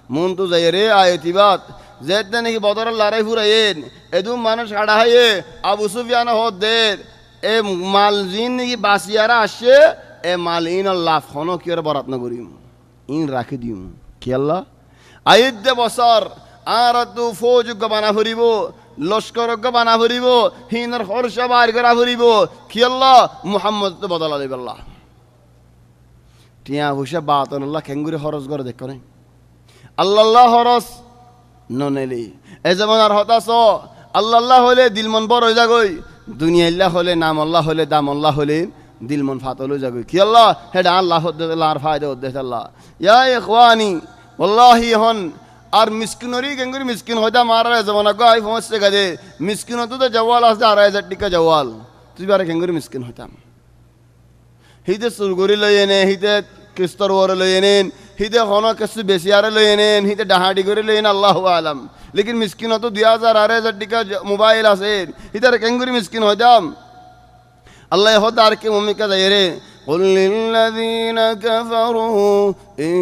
منذ زيري آياتيبات زيدنا نكي بدر الله ريفورين ادوم مانش خڑا ہے ابو سفیان ہودیر اے مالزین نكي باسیارا আসে এ মালিন আল্লাহ ফনো কি আর বরাত না করিম ইন রাখি দিম কি আল্লাহ আইদ বছর আর তু ফৌজজ্ঞ বানা ফুরিব লস্করজ্ঞ বানা ফুরিব হিনার খরচ বার করা ফুরিব কি আল্লাহ মুহাম্মদ তো বদলা দেব আল্লাহ টিয়া হুসা বাতন আল্লাহ খেঙ্গুরি খরচ করে দেখ করে আল্লাহ খরচ ননেলি এ যেমন আর হতাশ আল্লাহ হলে দিল মন বড় হয়ে যাগই দুনিয়া আল্লাহ হলে নাম আল্লাহ হলে দাম আল্লাহ হলে দিল মন ফাতল হয়ে যাগই কি আল্লাহ হেডা আল্লাহ হদ্দে আর ফায়দা হদ্দে আল্লাহ ইয়া ইখওয়ানি ওয়াল্লাহি হন আর মিসকিনরি গেঙ্গুরি মিসকিন হইতা মারা জমানা গো আই ফমসে গাদে মিসকিন হতো তো জওয়াল আছে 2,500 টাকা জওয়াল তুই বারে গেঙ্গুরি মিসকিন হইতাম হিতে সুরগুরি লইনে হিতে কিস্তর ওর লইনেন হিতে হন কিছু বেশি আর লইনেন হিতে ডাহাডি করে লইন আল্লাহু আলাম লেকিন মিসকিন হতো 2,000 2,500 টাকা মোবাইল আছে হিতার গেঙ্গুরি মিসকিন হইতাম আল্লাহ হদার কে মুমিকা যায়রে قل للذين كفروا إن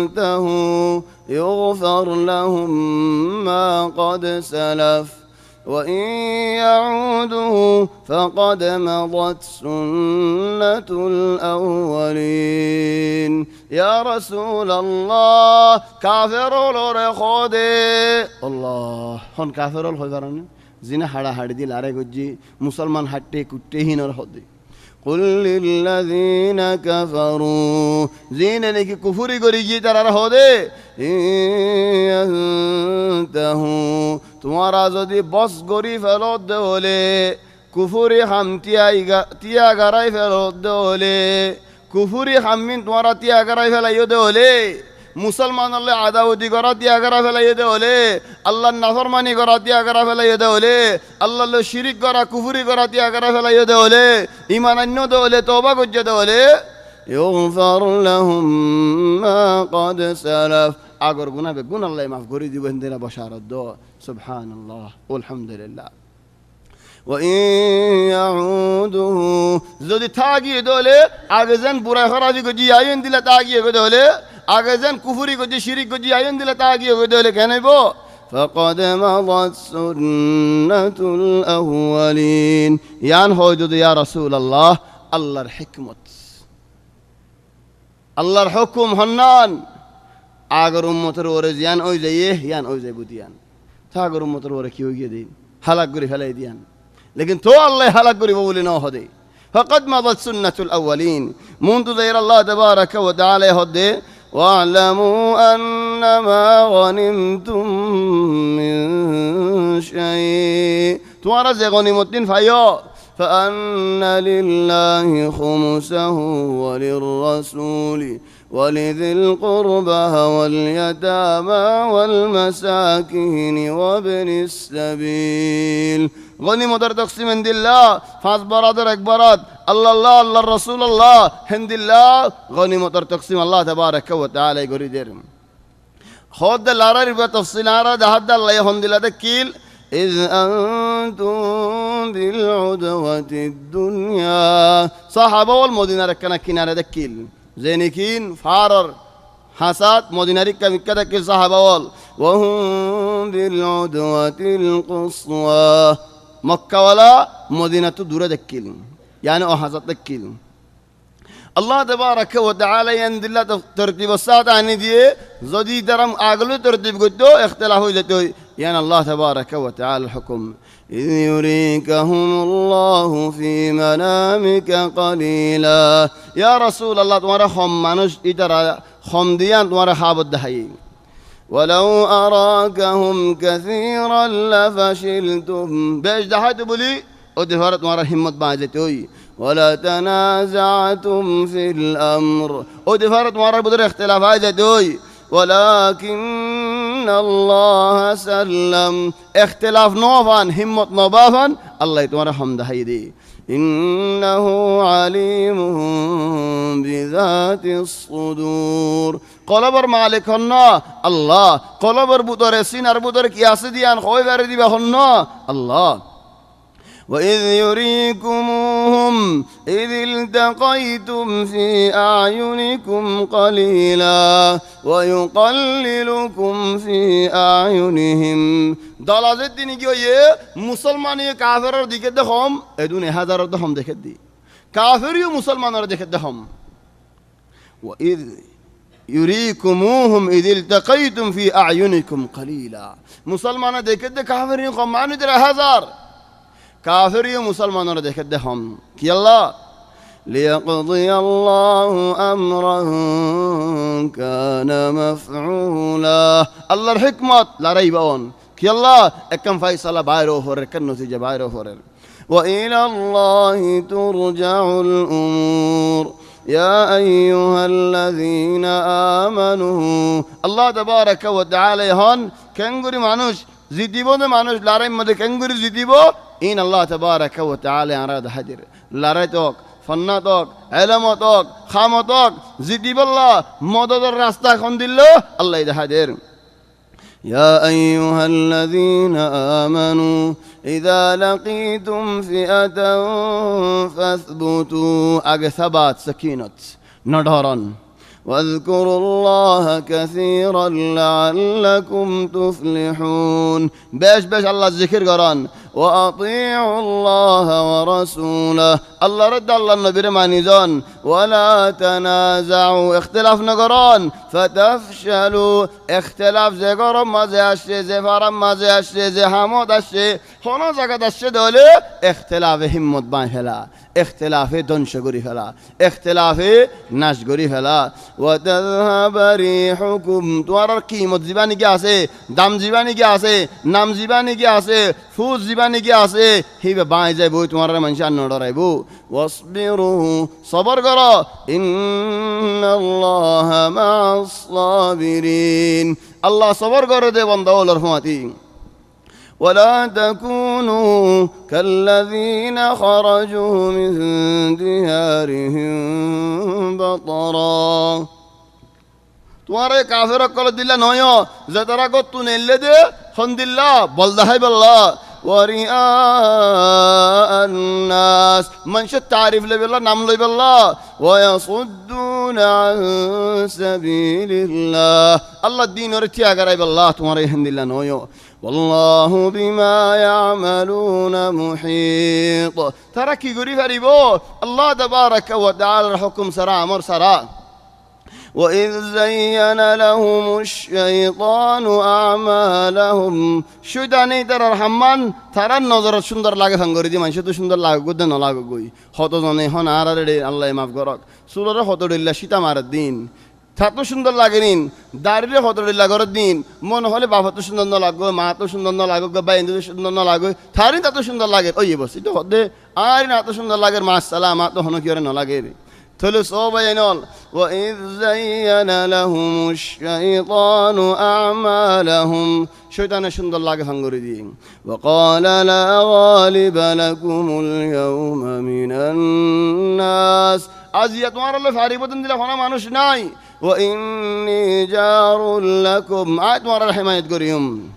ينتهوا يغفر لهم ما قد سلف وإن يعودوا فقد مضت سنة الأولين يا رسول الله كافر الرخود الله هون كافر الخيران জিনা হাড়া হাড়ি দিল আরে গজ্জি মুসলমান হাট্টে কুট্টে হিনর হদে কুল লিল্লাযিনা কাফারু জিনা নাকি কুফরি করি গিয়ে তারা হদে ইনতাহু তোমারা যদি বস গরি ফেরত হলে কুফরি তিয়া গারাই ফেরত হলে কুফরি হামিন তোমারা তিয়া গারাই ফেলাইও দে হলে মুসলমান আল্লাহ আদাওয়াতি করা তিয়া করা ফেলাই দে হলে আল্লাহর নাফরমানি করা তিয়া করা ফেলাই দে হলে আল্লাহর শিরিক করা কুফরি করা তিয়া করা ফেলাই দে হলে ঈমান আন্য দে হলে তওবা করতে দে হলে ইগফার লাহুম মা ক্বাদ সালাফ আগর গুনাহ বে গুনাহ আল্লাহ মাফ করে দিবেন দেনা বশারত দো সুবহানাল্লাহ আলহামদুলিল্লাহ وإن يعودوا যদি থাকি দলে আগে যেন বুড়া খরাজি গজি আইন দিলে তাগিয়ে দলে আগে যেন কুফরি গজি শিরিক গজি আইন দিলে তাগিয়ে দলে কেনইব فقد مضت سنة الأولين ইয়ান হয় যদি ইয়া রাসূলুল্লাহ আল্লাহর হিকমত আল্লাহর হুকুম হন্নান আগর উম্মতের ওরে জিয়ান ওই যাইয়ে ইয়ান ওই যাইবু দিয়ান থাগর উম্মতের ওরে কি হইয়ে দিন হালাক করে ফেলাই দিয়ান लेकिन तो अल्लाह हलाक करी बोले ना हो दे फकद मदद सुन्नतुल अव्वलीन मुंतु ज़ैर अल्लाह तबारक व तआला हो दे वालमू अन्नमा गनिमतुम मिन शै तुम्हारा जे गनीमत दिन फायो فأن لله خمسه وللرسول ولذي القربى واليتامى والمساكين وابن السبيل গনিমতের তকসিম হিন্দিল্লাহ 5 বরাদের 1 বরাদ আল্লাহ আল্লাহর রাসূলুল্লাহ হিন্দিল্লাহ গনিমতের তকসিম আল্লাহ তাবারক ওয়া তাআলা গরি দের খোদ লারার বে তাফসিলারা দাহাদ আল্লাহ হিন্দিল্লাহ কিল ইজ আনতুম বিল উদওয়াতিদ দুনিয়া সাহাবা ওয়াল মদিনার কানা কিনারে দেখিল জেনিকিন ফারার হাসাদ মদিনারি কামিক্কা থেকে সাহাবা বল ওহুম বিল উদওয়াতিল কুসওয়া মক্কাওয়ালা মদিনা তো দূরে দেখিল ইয়ানি ও হাসাদ দেখিল আল্লাহ তাবারাকা ওয়া তাআলা ইয়ানদিল্লা তরতিব সাত আনি দিয়ে যদি তারা আগলো তরতিব করতো ইখতিলাফ হয়ে যেত ইয়ান আল্লাহ তাবারাকা ওয়া তাআলা হুকুম إذ يريكهم الله في منامك قليلا يا رسول الله تمہارا خم مانوش ادھر خم دیا تمہارا حابت دہائی ولو أراكهم كثيرا لفشلتم بیش دہائی تو بولی اور دفارہ تمہارا ہمت باندھ دیتے ہوئی ولا تنازعتم في الأمر اور دفارہ تمہارا بدر اختلاف آئے دیتے ہوئی ولكن الله سلم اختلاف نوفان همت نوبافان الله تمہارا حمد حيدي إنه عليم بذات الصدور قلبر مالك هنا الله قلبر بطر سينار بطر كياسي ديان خوي بردي بخنا الله وإذ يريكموهم إذ التقيتم في أعينكم قليلا ويقللكم في أعينهم دلازت ديني كيو يه مسلماني كافر ديكت دخم ادون هزار دخم ديكت دي كافر يو مسلمان ديكت دخم وإذ يريكموهم إذ التقيتم في أعينكم قليلا مسلمان ديكت دي كافر يو معنى در هزار كافر يا مسلمان ردك الدهم كي الله ليقضي الله أمرا كان مفعولا الله الحكمة لا ريب أون كي الله أكم فيصل بايرو فرر كن نتيجة بايرو فرر وإلى الله ترجع الأمور يا أيها الذين آمنوا الله تبارك وتعالى هون كنغوري مانوش زيديبو ده مانوش لاري مده كنغوري زيديبو إن الله تبارك وتعالى أراد حجر لاريتوك فناتوك علماتوك خاماتوك زيديب الله مدد الراستا خندلو الله إذا حجر يا أيها الذين آمنوا إذا لقيتم فئة فاثبتوا أجثبات سكينة ندهرا واذكروا الله كثيرا لعلكم تفلحون باش الله الذكر قران وأطيعوا الله ورسوله الله رد الله النبي رمانيزان ولا تنازعوا اختلاف نقران فتفشلوا اختلاف زي قرم ما زي أشي زي فرم ما زي أشي زي حمود أشي هنا زكاة أشي دولي اختلاف همت بان فلا اختلاف دنشگوری فلا اختلاف نشگوری فلا وتذهب ريحكم توار قیمت زبانی کی আছে দাম জীবানী কি আছে নাম জীবানী কি আছে ফুজ জীবানী কি আছে হিবে বাই যাইবো তোমার মানুষ নড়াইবো واصبروا صبر করো ইন্নাল্লাহা মা'আস সাবিরিন আল্লাহ সবর করে দে বান্দা ওর রহমতি ولا تكونوا كالذين خرجوا من ديارهم بطرا তোমারে কাফের কল দিলা নয় যে তারা গত নেলে দে খন্দিল্লা বলদাহাই বল্লা ওয়ারিআ الناس من شت تعرف لي بالله نام لي بالله ويصدون عن سبيل الله الله الدين ورتيا غراي بالله তোমারে হন্দিল্লা নয় والله بما يعملون محيط ترى كي غري فريبو الله تبارك وتعالى الحكم سرا امر سرا وإذ زين لهم الشيطان أعمالهم شيطاني ترى الرحمن ترى النظر সুন্দর লাগে ভাঙ্গরি দি মানুষ তো সুন্দর লাগে গদে না লাগে গই হত জনে হন আরারে আল্লাহ মাফ করক সুররে হতডিল্লা সীতা মারার দিন থাতো সুন্দর লাগেনিন দাঁড়িয়ে হতডিল্লা করার দিন মন হলে বাবা তো সুন্দর না লাগো মা তো সুন্দর না লাগো বাবা ইন্দু সুন্দর না লাগো থারি তা তো সুন্দর লাগে ওই বস এটা হদে আর না তো সুন্দর লাগে মা সালাম তো হন কি না লাগে ثلث بينول وإذ زين لهم الشيطان أعمالهم شيطان شند الله فانغوري دي وقال لا غالب لكم اليوم من الناس أزيت مار الله فاري بدن دل فانا مانوش ناي وإني جار لكم آيت مار الحماية قريم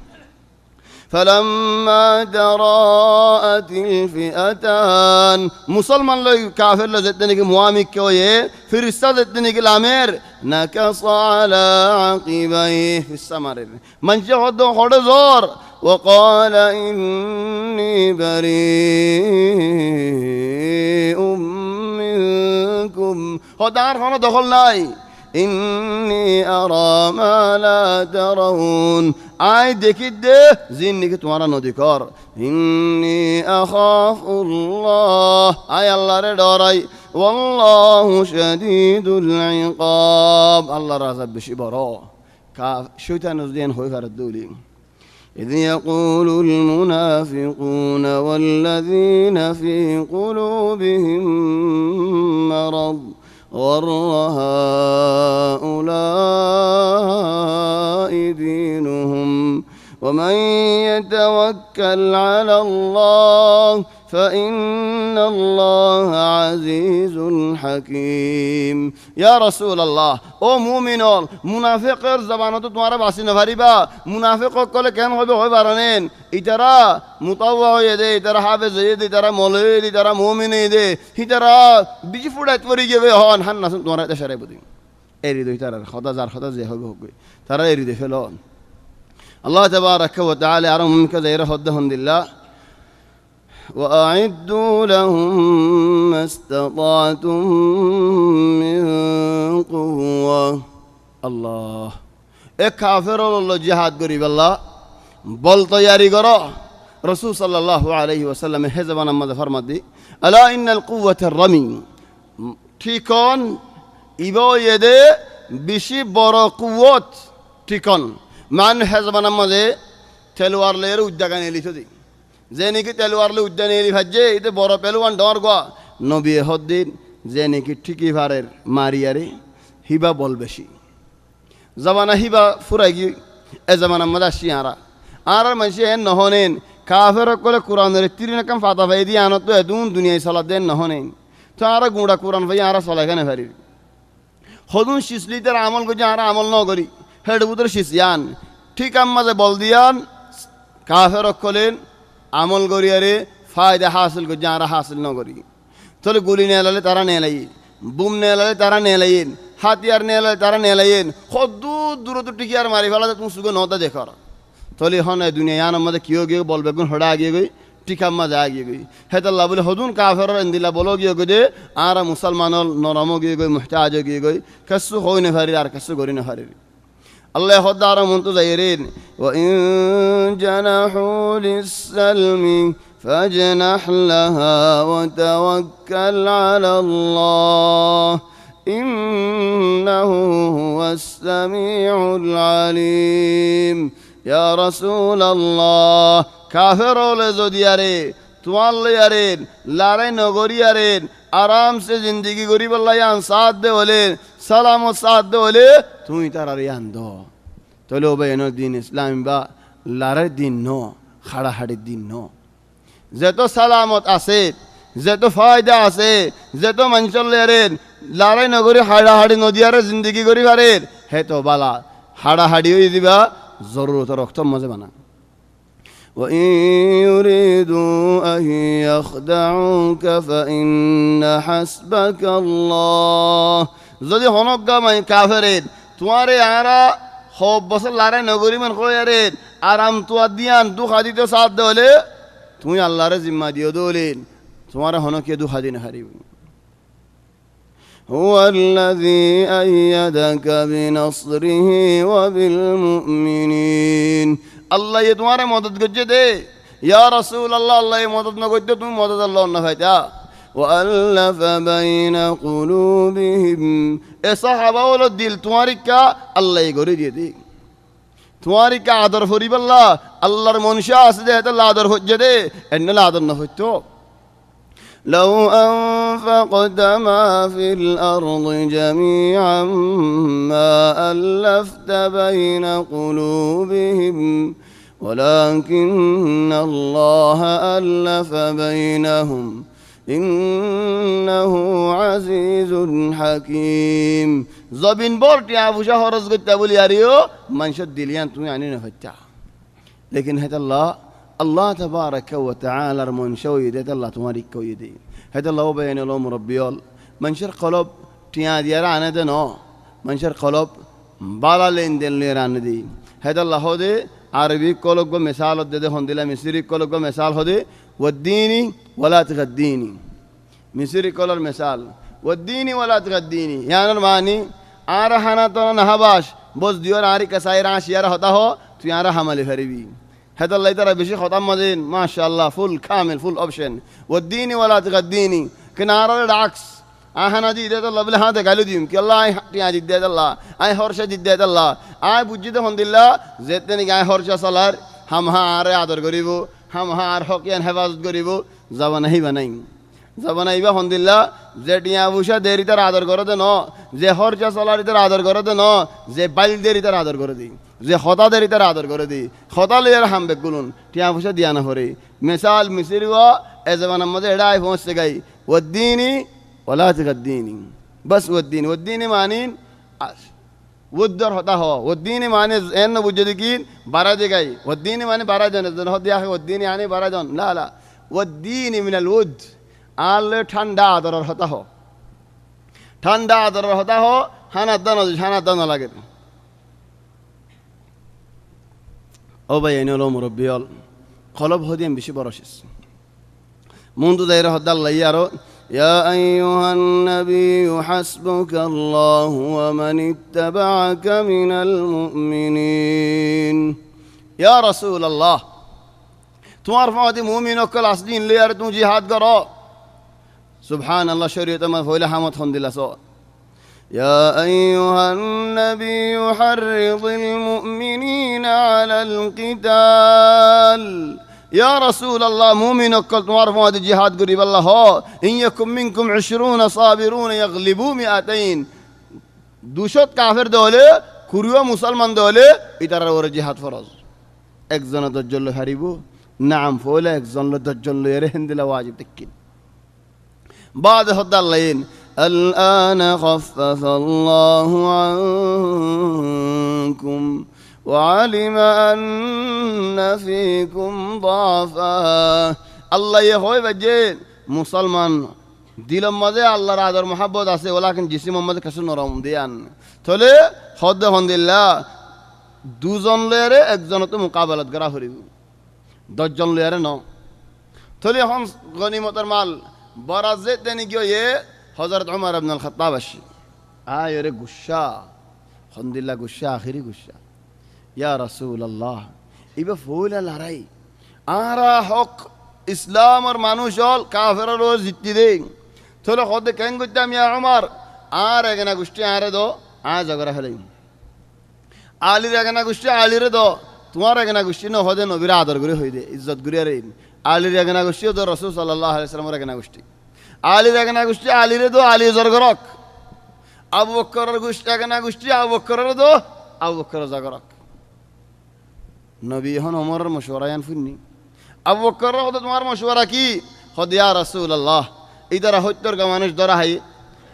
فلما تراءت الفئتان مسلمان لو كافر لو زدني موامك كويه فرشتة زدني الامير نكص على عقبيه في السمر من شهد خد زور وقال إني بريء منكم خدار خنا دخل ناي إني أرى ما لا ترون آي देखी दे जिंदगी तुम्हारा नदिकार إني أخاف الله آي الله रे डराई والله شديد العقاب الله رازق بشبرا شيطان الدين هو فردولي إذ يقول المنافقون والذين في قلوبهم مرض غر هؤلاء دينهم ومن يتوكل على الله فإن الله عزيز حكيم يا رسول الله او মুমিনল মুনাফিকের জবানত তোমারা বাসি না পারিবা মুনাফিক কলে কেন হবে হয় বারনেন ইতারা মুতাওয়া হয়ে দে ইতারা হাফেজ হয়ে দে ইতারা মৌলভী ইতারা মুমিন দে ইতারা বিজি ফুড়াত পরি গবে হন হান না তোমারা দেশরে বুদি এরি দই তারা খোদা জার খোদা যে হবে হবে তারা এরি দে ফেলন আল্লাহ তাবারাকা ওয়া তাআলা আরম মিনকা যায়রা হদ্দাহুল্লাহ وأعدوا لهم ما استطعتم من قوة الله كافر الله جهاد قريب الله بل طياري قرأ رسول صلى الله عليه وسلم حزبنا ماذا فرمدي ألا إن القوة الرمي تيكون إبو يدي بشي برا قوة تيكون مع أن حزبنا ماذا تلوار ليرو الدقاني لتدي জেনেকি তেলওয়ারলে উদ্যানে এলি ভাজ্যে এতে বড় পেলওয়ান ডর গা নবী হদ্দিন জেনেকি ঠিকই ভারের মারিয়ারে হিবা বল বেশি জমানা হিবা ফুরাই গি এ জমানা মাদাসি আর মানুষ এন নহনেন কাফের কলে কোরআনের তিরিনাকাম ফাতা ভাই দিয়ে আনত তো এদুন দুনিয়ায় চলা দেন নহনেন তো আর গুঁড়া কোরআন ভাই আর চলাইখানে ভারি হদুন শিসলি তার আমল করছে আর আমল ন করি হেড বুতর শিসিয়ান ঠিক মাঝে বল দিয়ান কাফের কলেন আমল করিয়ারে ফায়দা হাসিল করে যারা হাসিল ন করি তাহলে গুলি নিয়ে এলালে তারা নিয়ে লাই বুম নিয়ে এলালে তারা নিয়ে লাইন হাতিয়ার নিয়ে এলালে তারা নিয়ে লাইন দূর দূরত টিকি আর মারি ফেলা তুমি সুগে নতা দেখার তাহলে হন দুনিয়া ইয়ার মধ্যে কিয় গিয়ে বলবে গুণ হড়া আগিয়ে গই টিকার মাঝে আগিয়ে গই হেতাল্লাহ বলে হদুন কাফের ইন্দিলা বলো গিয়ে গই দে আর মুসলমানল নরম গিয়ে গই মুহতাজ গিয়ে গই কাসু হই না ফারি আর কাসু করি না ফারি الله خدار منتظرين وإن جنحوا للسلم فاجنح لها وتوكل على الله إنه هو السميع العليم يا رسول الله كافر لزودياري تواليارين لارين نغوريارين आराम से जिंदगी गरीब अल्लाह यान साथ दे बोले सलाम और साथ दे बोले तू ही तारा यान दो तो लो भाई नो दिन इस्लाम बा लारे दिन नो खड़ा हड़े दिन नो जे तो सलामत आसे जे तो फायदा आसे जे तो मंचल लेरेन लारे नगरी हाड़ा हाड़ी नदियारे जिंदगी गरीब आरेन है तो बाला हाड़ा हाड़ी हुई दिबा जरूरत रखतो मजे बना وإن يريدوا أن يخدعوك فإن حسبك الله যদি হনজ্ঞা মাই কাফেরের তোমারে আরা হব বছর লারে নগরী মান কয়ারের আরাম তুয়া দিয়ান দুখা দিতে সাথ দেলে তুমি আল্লাহরে জিম্মা দিও দলেন তোমারে হনকে দুখা দিন হারিব هو الذي أيدك بنصره وبالمؤمنين আল্লাহ ये तुम्हारे मदद गज्जे दे या रसूल अल्लाह अल्लाह ये मदद न गज्जे तुम मदद अल्लाह न फायदा वअल्लफ बैन कुलूबिहिम ए सहाबा वाला दिल तुम्हारी क्या अल्लाह ये गोरी दिए दे तुम्हारी क्या आदर फरीब अल्लाह अल्लाहर मुनशा से दे तो आदर हो जदे एन्न आदर न होतो لو أنفقت ما في الأرض جميعا ما ألفت بين قلوبهم ولكن الله ألف بينهم إنه عزيز حكيم زبين بورت يا أبو شهر رزق تقول يا ريو من شد دليان تمي عني نفتح लेकिन है अल्लाह अल्लाह तबारक व तआलार मनशा दे अल्लाह तुम्हारी कोई दे है अल्लाह बयान लो मुरब्बियल मनशर कलब टिया दिया आने दे नो मनशर कलब बाला लेन देन ले आने दी है अल्लाह दे अरबी कलब को मिसाल दे दे होंदिला मिस्री कलब को मिसाल हो दे वद्दीनी वला तगद्दीनी मिस्री कलर मिसाल वद्दीनी वला तगद्दीनी यानी मानी आरा हाना तो नहाबाश बस दियोर आरी कसाई राश यार होता हो तो यारा हमले फरीबी है तो अल्लाह ताला बिशी खत्म मदीन माशाअल्लाह फुल कामिल फुल ऑप्शन वद्दीनी वला तगद्दीनी किनारा डाक्स आहाना जी दे तो लबले हाथ गालू दिम कि अल्लाह टिया जी दे अल्लाह आई हर्षा जी दे अल्लाह आई बुझी तो होंदिल्ला जेते नि गाय हर्षा सलार हम हां आरे आदर करिबो हम हां आर हकियान हेफाजत करिबो जाबा नहीं बनाई जाबा नहीं बा होंदिल्ला जे टिया बुशा देरी तर आदर करे दे न जे हर्षा सलार तर आदर करे दे न जे बाइल देरी तर आदर करे दी जे खता देरी तर आदर करे दी खता लेर हम बेगुलन टिया बुशा दिया ना हरे मिसाल मिसरीवा ए जमाना मजे एडाई पहुंच से गई वद्दीनी वला तगद्दीनी बस वद्दीनी वद्दीनी मानीन वद्दर होता हो वद्दीनी माने एन बुझदी की 12 जगह वद्दीनी माने 12 जन जन हो दिया है वद्दीनी यानी 12 जन ला ला वद्दीनी मिनल वुद आल ठंडा आदर होता हो ठंडा आदर होता हो हाना दन लगे ओ भाई एनो मुरब्बियल कलब हदियम बेশি বরশিস মুন্দু দাইরা হদাল লাইয়ারো يا أيها النبي حسبك الله ومن اتبعك من المؤمنين يا رسول الله तुम्हार फादी मुमिनों कल असदीन ले यार तुम जिहाद करो सुभान अल्लाह शरीयत में फौला हमत होंदिला सो يا أيها النبي حرض المؤمنين على القتال يا رسول الله مؤمن كل تمار فواد جهاد قريب الله هو إن يكن منكم 20 صابرون يغلبوا 200 دوشت كافر دولة كوريو مسلمان دولة إتارا ور جهاد فرض একজন দজ্জল হারিব নাম ফলে একজন দজ্জল এর হিন্দিলা ওয়াজিব تكين بعد هذا اللين الآن خفف الله عنكم وعلم أن فيكم ضعفا الله يهوي بجين مسلمان দিলম মধ্যে আল্লাহর আদর মহব্বত আছে ওলাকিন জিসিম মধ্যে কিছু নরম দিয়ান তলে হদ হন্দিল্লাহ দুজন লয়ারে একজন তো মোকাবেলাত করা হরিব 10 জন লয়ারে ন তলে হন গনিমতের মাল বরাজে দেনি গিয়ে হযরত ওমর ইবনে আল খাত্তাব আসি আয়রে গুসা হন্দিল্লাহ গুসা আখিরি গুসা ইয়া রাসূলুল্লাহ ইবা ফুলা লড়াই আরা হক ইসলাম আর মানুষ হল কাফেরর জিত্তি দে তোলে হদে কেন গইতাম ইয়া ওমর আর এগনা গুষ্টি আরে দো আ জগরা হলাই আলীর এগনা গুষ্টি আলীরে দো তোমার এগনা গুষ্টি ন হদে নবীর আদর করে হই দে ইজ্জত করে আরে আলীর এগনা গুষ্টি দো রাসূল সাল্লাল্লাহু আলাইহি ওয়াসাল্লামের এগনা গুষ্টি আলীর এগনা গুষ্টি আলীরে দো আলী জরগরক আবু বকরের গুষ্টি এগনা গুষ্টি আবু বকরের দো আবু বকর জগরক নবী হন ওমরের মশওয়ারা ইয়ান ফুননি আবু বকর হদে তোমার মশওয়ারা কি হদ ইয়া রাসূলুল্লাহ ইদারা হত্তর গা মানুষ ধরা হাই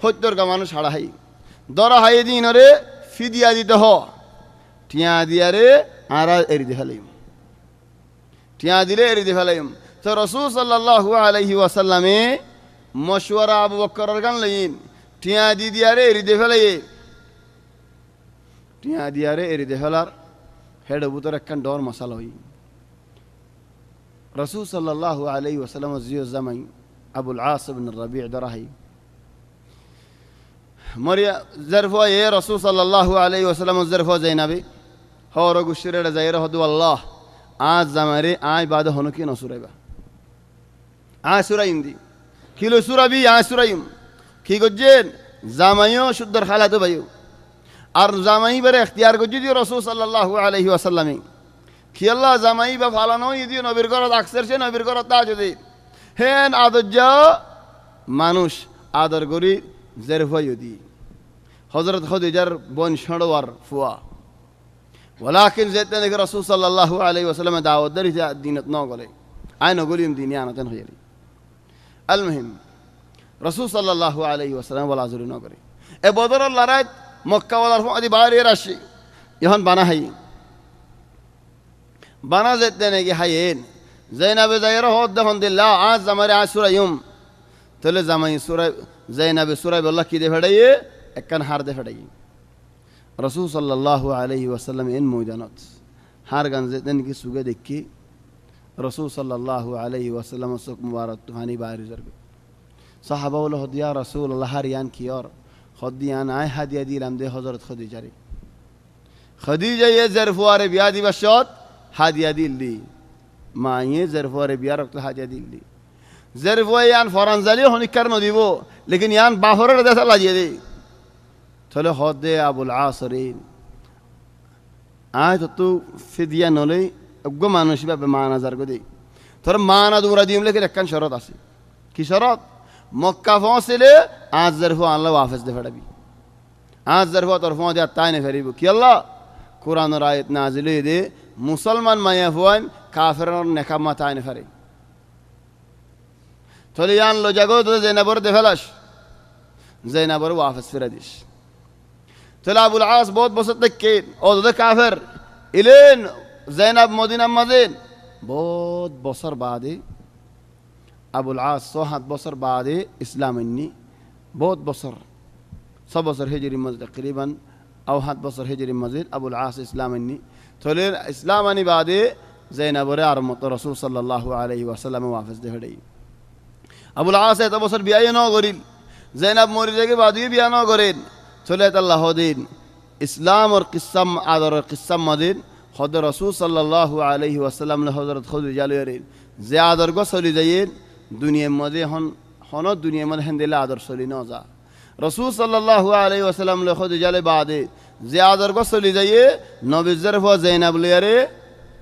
হত্তর গা মানুষ হাড়া হাই ধরা হাই দিন রে ফিদিয়া দিতে হ টিয়া দিয়া রে আরা এরি দে ফেলাইম টিয়া দিলে এরি দে ফেলাইম তো রাসূল সাল্লাল্লাহু আলাইহি ওয়াসাল্লামে মশওয়ারা আবু বকরের গান লইন টিয়া দি দিয়া রে এরি দে ফেলাই টিয়া দিয়া রে এরি দে ফেলার হেড বুতর একখান ডর মশালা হই রাসূল সাল্লাল্লাহু আলাইহি ওয়াসাল্লাম জিও জামাই আবুল আস ইবনে রাবি' দরাহি মরিয়া জরফা এ রাসূল সাল্লাল্লাহু আলাইহি ওয়াসাল্লাম জরফা জাইনাবি হর গুশরে জাইরা হদু আল্লাহ আজ জামারে আই বাদ হনো কি নসুরাইবা আ সুরাইন্দি কিলো সুরাবি আ সুরাইম কি গজেন জামাইও শুদ্ধর খালাতো ভাইও আর জামাই বারে ইখতিয়ার গজি দি রাসূল সাল্লাল্লাহু আলাইহি ওয়াসাল্লামে কি আল্লাহ জামাই বা ফালানো ইদি নবীর ঘর আকসর সে নবীর ঘর তা যদি হেন আদজ্জা মানুষ আদর করি জেরফাইদি হযরত খাদিজার বোন সড়ওয়ার ফুয়া ওয়ালাকিন যেতে নাকি রাসূল সাল্লাল্লাহু আলাইহি ওয়াসাল্লাম দাওয়াত দরি দিনত ন গলে আই ন গলিম দিনি আনতেন হইলি আল মুহিম রাসূল সাল্লাল্লাহু আলাইহি ওয়াসাল্লাম ওয়ালা জুরি ন করে এ বদরের লড়াই মক্কা ওয়ালার ফাদি বাইরে রাশি ইহন বানা হাই বানা যেতে নাকি হাইয়েন জৈনাবে যাইয়ের হদ দেখুন দিল্লা আজ জামারে আজ সুরাইম তাহলে জামাই সুরাই জৈনাবে সুরাই বললা কি দে ফেড়াইয়ে একখান হার দে ফেড়াই রসুল সাল্লাল্লাহু আলাইহি ওয়াসাল্লাম এন ময়দানত হার গান যেতে নাকি সুগে দেখি রসুল সাল্লাল্লাহু আলাইহি ওয়াসাল্লাম চোখ মুবারক তুহানি বাইরে যাবে সাহাবা বলে হদিয়া রসুল আল্লাহ হারিয়ান কি আর হদিয়ান আয় হাদিয়া দিলাম দে হজরত খদিজারে খদিজা এ জরফুয়ারে বিয়া দিবসত হাদিয়া দিল্লি মাইয়ে জরফুয়ারে বিয়া রক্ত হাদিয়া দিল্লি জরফুয়া ইয়ান ফরানজালি হনিকার নদিব লেকিন ইয়ান বাহরের দেশা লাগিয়ে দে তাহলে হদে আবুল আসরিন আয় তো ফিদিয়া নলে অজ্ঞ মানুষ ভাবে মা নাজার গো দে তোর মা না দৌড়া দিম লেকিন একখান শরত আছে কি শরত মক্কা পৌঁছলে আজ জরফুয়া আল্লাহ ওয়াফেস দে ফেড়াবি আজ জরফুয়া তোর ফোঁ দিয়া তাই নে ফেরিব কি আল্লাহ কোরআনের আয়াত নাজিল দে মুসলমান মায়া ফুয়ান কাফেরর নেকামা তাই নে ফেরে তাহলে ইয়ান লো জাগো তো জেনাবর দে ফেলাস জেনাবর ওয়াফেস ফিরা দিস তাহলে আবুল আস বহুত বছর থেকে ও তো কাফের ইলেন জৈনাব মদিনা মাজিন বহুত বছর বাদে আবুল আস 7 বছর বাদে ইসলাম আননি বহুত বছর 6 বছর হিজরি মজিদ তকরিবান আও 7 বছর হিজরি মজিদ আবুল আস ইসলাম আননি তাহলে ইসলাম আনি বাদে জৈনাবরে আর মত রাসূল সাল্লাল্লাহু আলাইহি ওয়াসাল্লাম ওয়াফেস দে হড়াই আবুল আস এত বছর বিয়ে ন করিল জৈনাব মরি থেকে বাদিয়ে বিয়া ন করেন চলে আল্লাহ দিন ইসলাম আর কিসাম আদর কিসাম মদিন হদ রাসূল সাল্লাল্লাহু আলাইহি ওয়াসাল্লাম হযরত খাদিজা লয়ের যে আদর গো চলি যায়েন দুনিয়ার মধ্যে হন দুনিয়ার মধ্যে হেন্দিলা আদর চলি ন যা রাসূল সাল্লাল্লাহু আলাইহি ওয়াসাল্লাম খাদিজা লে বাদে যে আদর গো চলি যায়ে নবী জরফ জৈনাব লয়েরে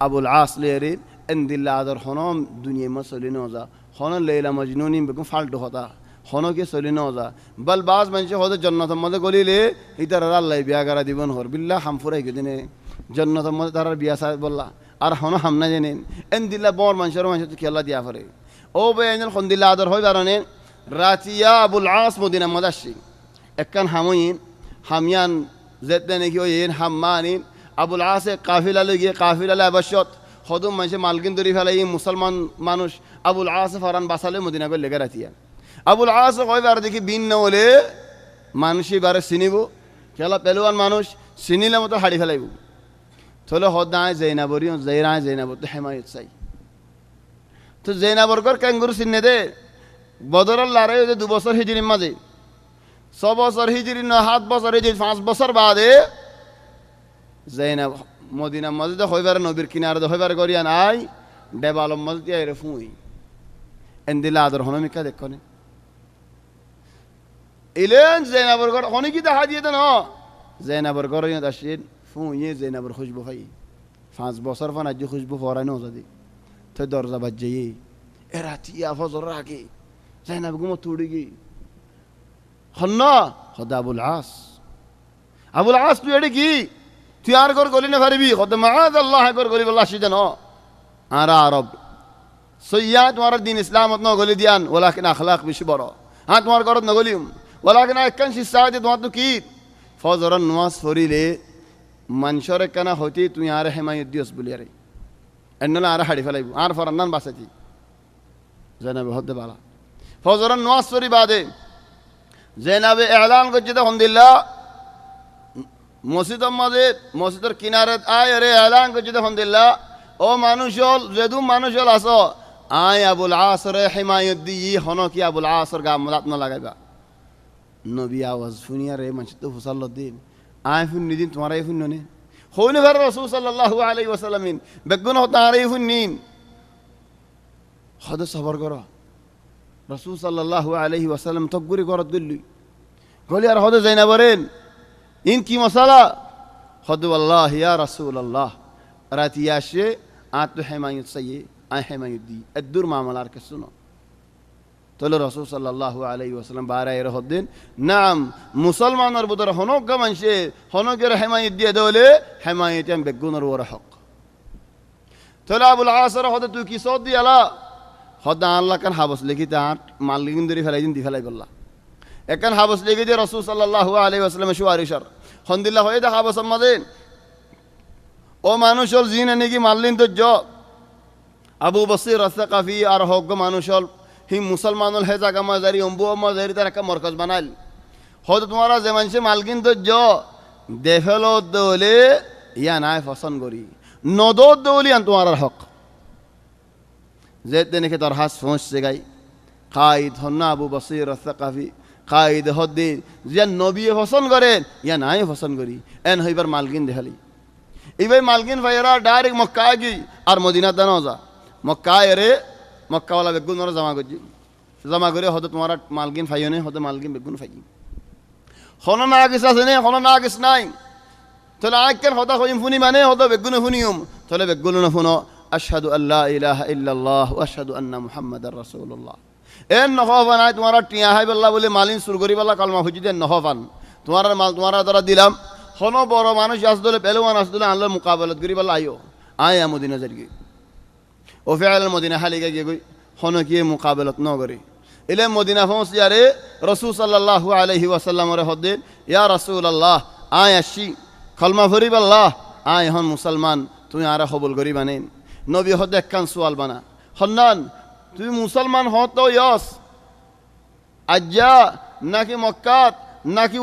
আবুল আস লয়েরে এন্দিলা আদর হন দুনিয়ার মধ্যে চলি ন যা হন লাইলা মজনুনি বেগম ফালতু হতা হনকে চলি ন যা বল বাজ মানুষ হতে জন্নতের মধ্যে গলিলে ইতার আল্লাহ বিয়া করা দিবন হর বিল্লাহ হাম ফুরাই গেদিনে জন্নতের মধ্যে তার বিয়া সাহেব বললা আর হন হাম না জানেন এন দিল্লা বর মানুষের কি আল্লাহ দিয়া ফরে ও বে এন খন্দিল্লা আদর হয় বারণে রাতিয়া আবুল আস মদিনা মদাসি একখান হামইন হামিয়ান যেতে নাকি ওই হাম্মানিন আবুল আসে কাফিলা গিয়ে কাফিলা আবশ্যত হদম মানুষে মালকিন দরি ফেলাই মুসলমান মানুষ আবুল আসে ফরান বাসালে মদিনা করে লেগে রাতিয়া আবুল আস কয়বার দেখি বিন না বলে মানুষই বারে চিনিব খেলা পেলোয়ান মানুষ চিনিলে মতো হাড়ি ফেলাইব তাহলে হদায় জৈনাবরী জৈরায় জৈনাবর তো হেমায়ত চাই তো জৈনাবরকর ক্যাঙ্গুরু চিনে দে বদরের লড়াই হয়েছে 2 বছর হিজরির মাঝে 6 বছর হিজরি 7 বছর হিজরি 5 বছর বাদে জৈনাব মদিনা মসজিদে হইবার নবীর কিনারে হইবার করিয়ান আই ডেবালম মসজিদে এর ফুই এন্দিলা আদর হনমিকা দেখনে ইলেন জৈনাবর ঘর অনেক কি দেখা দিয়ে না জৈনাবর ঘর আসেন ফুঁয়ে জৈনাবর খুশবু খাই 5 বছর ফান আজ খুশবু ফরাই ন যদি তো দরজা বাজে এ রাতিয়া ফজর আগে জৈনাব গুমো তুড়ি গি হন্না হদা আবুল আস তুই এডি কি তুই আর ঘর গলি না পারিবি হদ মাআদ আল্লাহ ঘর গলি বল্লা আসি জানো আর আরব সইয়া তোমার দিন ইসলামত ন গলি দিয়ান ওলাকিন আখলাক বেশি বড় হ্যাঁ তোমার ঘরত নগলিম ওলাকিন একখান শিষ্যা হইতে তোমার তো কি ফজর নামাজ পড়িলে মানুষের একখানা হইতে তুই আর হেমায়ত দিয়স বলি আরে এন্নলে আর হাড়ি ফেলাইব আর ফরান্নান বাঁচাতি জেনাবে হতে বালা ফজর নামাজ পড়ি বাদে জেনাবে এলান করছে তখন দিল্লা মসজিদের কিনারে আয় আরে এলান করছে তখন দিল্লা ও মানুষ হল যেদু মানুষ হল আস আয় আবুল আসরে হেমায়ত দিয়ে হন কি আবুল আসর গা মলাত না লাগাইবা নবী আওয়াজ শুনিয়া রে মানুষ তো হুসাল্লুদ্দিন আয় শুনি দিন তোমার এই শুনি হইনি ভার রাসূল সাল্লাল্লাহু আলাইহি ওয়াসাল্লামিন বেগুন হতা আর এই শুনিন হদ সবর কর রাসূল সাল্লাল্লাহু আলাইহি ওয়াসাল্লাম তকগুরি করত গলি আর হদ জৈনাবরেন ইন কি মশালা হদ আল্লাহ ইয়া রাসূলুল্লাহ রাতিয়া সে আত হেমায়ত সাইয়ে আয় হেমায়ত দি এদুর মামলার কে শুনো তাহলে রাসূল সাল্লাল্লাহু আলাইহি ওয়াসাল্লাম বারায় হদ্দিন নাম মুসলমানের ভিতর হনক মানুষে হনকের হেমায়ত দিয়ে দলে হেমায়ত এম বেগুনের ওর হক তাহলে আবুল আসর হদ তুই কি সদ দিয়ালা হদ আল্লাহ কান হাবস লিখিতে আট মাল লিখিন ধরে ফেলাই দিন দি ফেলাই বললা একান হাবস লিখে দিয়ে রাসূল সাল্লাল্লাহু আলাইহি ওয়াসাল্লাম সুয়ারিশার হন্দিল্লাহ হয়ে দা হাবস আমাদের ও মানুষ হল জিনে নাকি মারলিন তো জ আবু বসির রাসাকাফি আর হগ্য মানুষ হল হি মুসলমান হল হে জাগা মাজারি অম্বু মাজারি তার একটা মরকজ বানাইল হয়তো তোমারা যে মানুষে মালকিন তো জ দেফেল দৌলে ইয়া নাই পছন্দ করি নদর দৌলি আন তোমার হক যে তেনেকে তোর হাস পৌঁছছে গাই কাইদ হন্না আবু বসির রাসাকাফি কাইদ হদ্দিন যে নবী পছন্দ করেন ইয়া নাই পছন্দ করি এন হইবার মালকিন দেখালি এইবার মালকিন ভাইয়েরা ডাইরেক্ট মক্কায় গি আর মদিনার দানো যা মক্কায় রে মক্কাওয়ালা বেগুন ওরা জমা করে হয়তো তোমার মালকিন ফাইও নেই হয়তো মালকিন বেগুন ফাই হনো না গেছ আছে নে হনো না গেছ নাই তাহলে আজকের হতা হইম শুনি মানে হতো বেগুনে শুনিম তাহলে বেগুন না শুনো আশহাদু আল্লাহ ইলাহা ইল্লাল্লাহ ওয়া আশহাদু আন্না মুহাম্মাদার রাসূলুল্লাহ এন নহবা নাই তোমার টিয়া হাই বেল্লা বলে মালিন সুর করি বেলা কালমা হুজি দেন নহবান তোমার মাল তোমার দ্বারা দিলাম হনো বড় মানুষ আসদলে পেলওয়ান আসদলে আল্লাহর মুকাবালাত করি বেলা আইও আয় মদিনা যাই ও ফেল মদিনা হালিকা গিয়ে গই হনো কি মুকাবালাত ন করে ইলে মদিনা পৌঁছ যারে রাসূল সাল্লাল্লাহু আলাইহি ওয়াসাল্লামের হদ্দে ইয়া রাসূলুল্লাহ আয় আসি কলমা ভরি বেল্লা আয় হন মুসলমান তুমি আর কবুল করি বানেন নবী হদ্দে একখান সুয়াল বানা হন্নান তুমি মুসলমান হতো ইয়স আজ্জা নাকি মক্কাত নাকি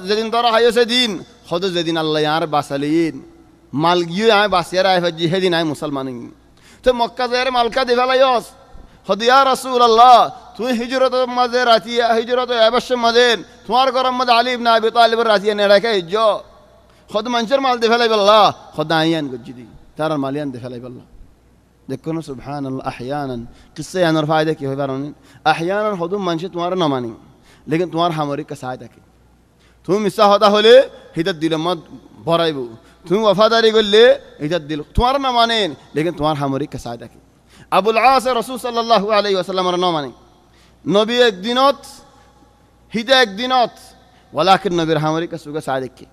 যেদিন তোরা হাইছে দিন হতো যেদিন আল্লাহ আর বাঁচালিন মাল গিয়ে আয় বাঁচিয়ার আয় ভাজি সেদিন আয় মুসলমান তো মক্কা যায় মালকা দেখালাইস হদ ইয়া রাসূলুল্লাহ তুমি হিজরতের মাঝে রাতিয়া হিজরত অবশ্যই মাঝে তোমার গরম মাঝে আলী ইবনে আবি তালিবের রাতিয়া নে রাখে ইজ্জ হদ মানুষের মাল দেখালাই বল্লা হদ আইয়ান গজ্জি দি তার মালিয়ান দেখালাই বল্লা দেখো না সুবহানাল্লাহ আহয়ানান কিসে আনার ফায়দা কি হয় পারেন আহয়ানান হদুম মানুষ তোমার না মানি লেকিন তোমার হামরিক কা সায় থাকে তুমি মিছা হতা হলে হিদাত দিল মত ভরাইব তুমি ওয়াফাদারি করলে হিদাত দিল তোমার না মানেন লেকিন তোমার হামরিক কা সায় থাকে আবুল আস রাসূল সাল্লাল্লাহু আলাইহি ওয়াসাল্লামের না মানে নবী একদিনত হিদা একদিনত ওয়ালাকিন নবীর হামরিক কা সুগা সায় দেখে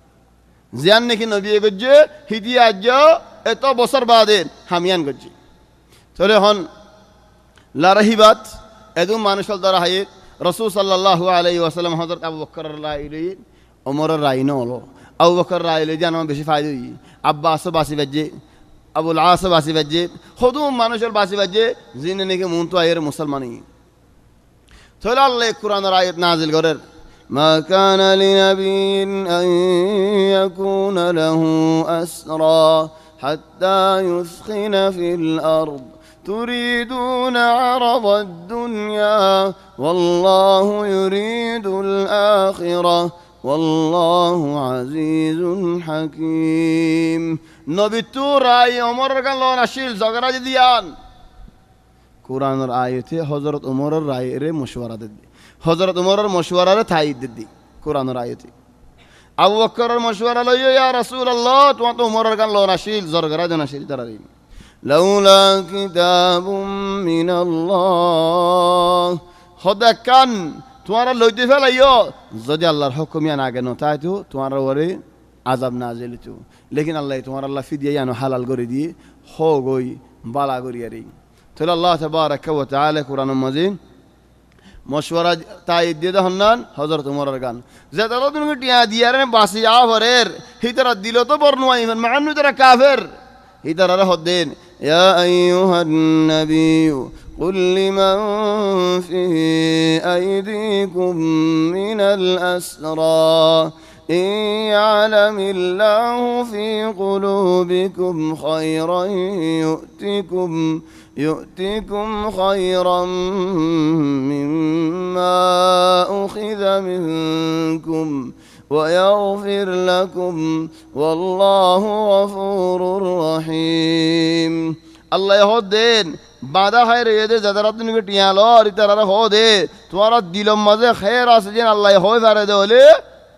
জিয়ান নাকি নবী গজ্জে হিদি আজ এত বছর বাদে হামিয়ান গজ্জি চলে হন লারাহিবাত এদম মানুষের দ্বারা হাই রাসূল সাল্লাল্লাহু আলাইহি ওয়াসাল্লাম হযরত আবু বকর রাইলি ওমরের রাই নলো আবু বকর রাইলি জানো বেশি ফায়দা হই আব্বাস বাসি বাজে আবুল আস বাসি বাজে হদম মানুষের বাসি বাজে জিনে নাকি মন তো আয়ের মুসলমানি চলে আল্লাহ কোরআনের আয়াত নাজিল করেন ما كان لنبي أن يكون له أسرى حتى يثخن في الأرض تريدون عرض الدنيا والله يريد الآخرة والله عزيز حكيم نبي راي عمر كان لو نشيل زغراج ديان قرآن الآية حضرت عمر راي রে مشورة دي হযরত উমরের মশওয়ারারে তাইদ দি কোরআনের আয়াতে আবু বকরের মশওয়ারা লইয়া ইয়া রাসূলুল্লাহ তোমার তো উমরের গান লনাশিল জরগরা জনাশিল তারারি লাউলা কিতাবুম মিনাল্লাহ হদাকান তোমার লইতে ফেলাইও যদি আল্লাহর হুকুম না আগে নতাই তো তোমার ওরে আযাব নাজিল তো লেকিন আল্লাহ তোমার আল্লাহ ফিদিয়া আনো হালাল করে দিয়ে হো গই বালা করিয়ারি তাহলে আল্লাহ তাবারাকা ওয়া তাআলা কোরআনুল মাজিদ মশওয়ারা তাই দিয়ে হন্নান হযরত উমরের গান যে তারা তুমি টিয়া দিয়ারে বাসি আফরের হিতারা দিল তো বর্ণুয়া ইমান মান্নু তারা কাফের হিতারা হদ্দেন ইয়া আইয়ুহান নাবিয়্যু কুল লিমান ফি আইদিকুম মিনাল আসরা إن يعلم الله في قلوبكم خيرا يؤتكم خيرا مما أخذ منكم ويغفر لكم والله غفور رحيم الله يهدين বাদা খায় রে দে যারা তুমি টিয়ালো আর তারা হো দে তোমার দিলম মাঝে খায়ের আছে যে আল্লাহ হয় পারে দে হলে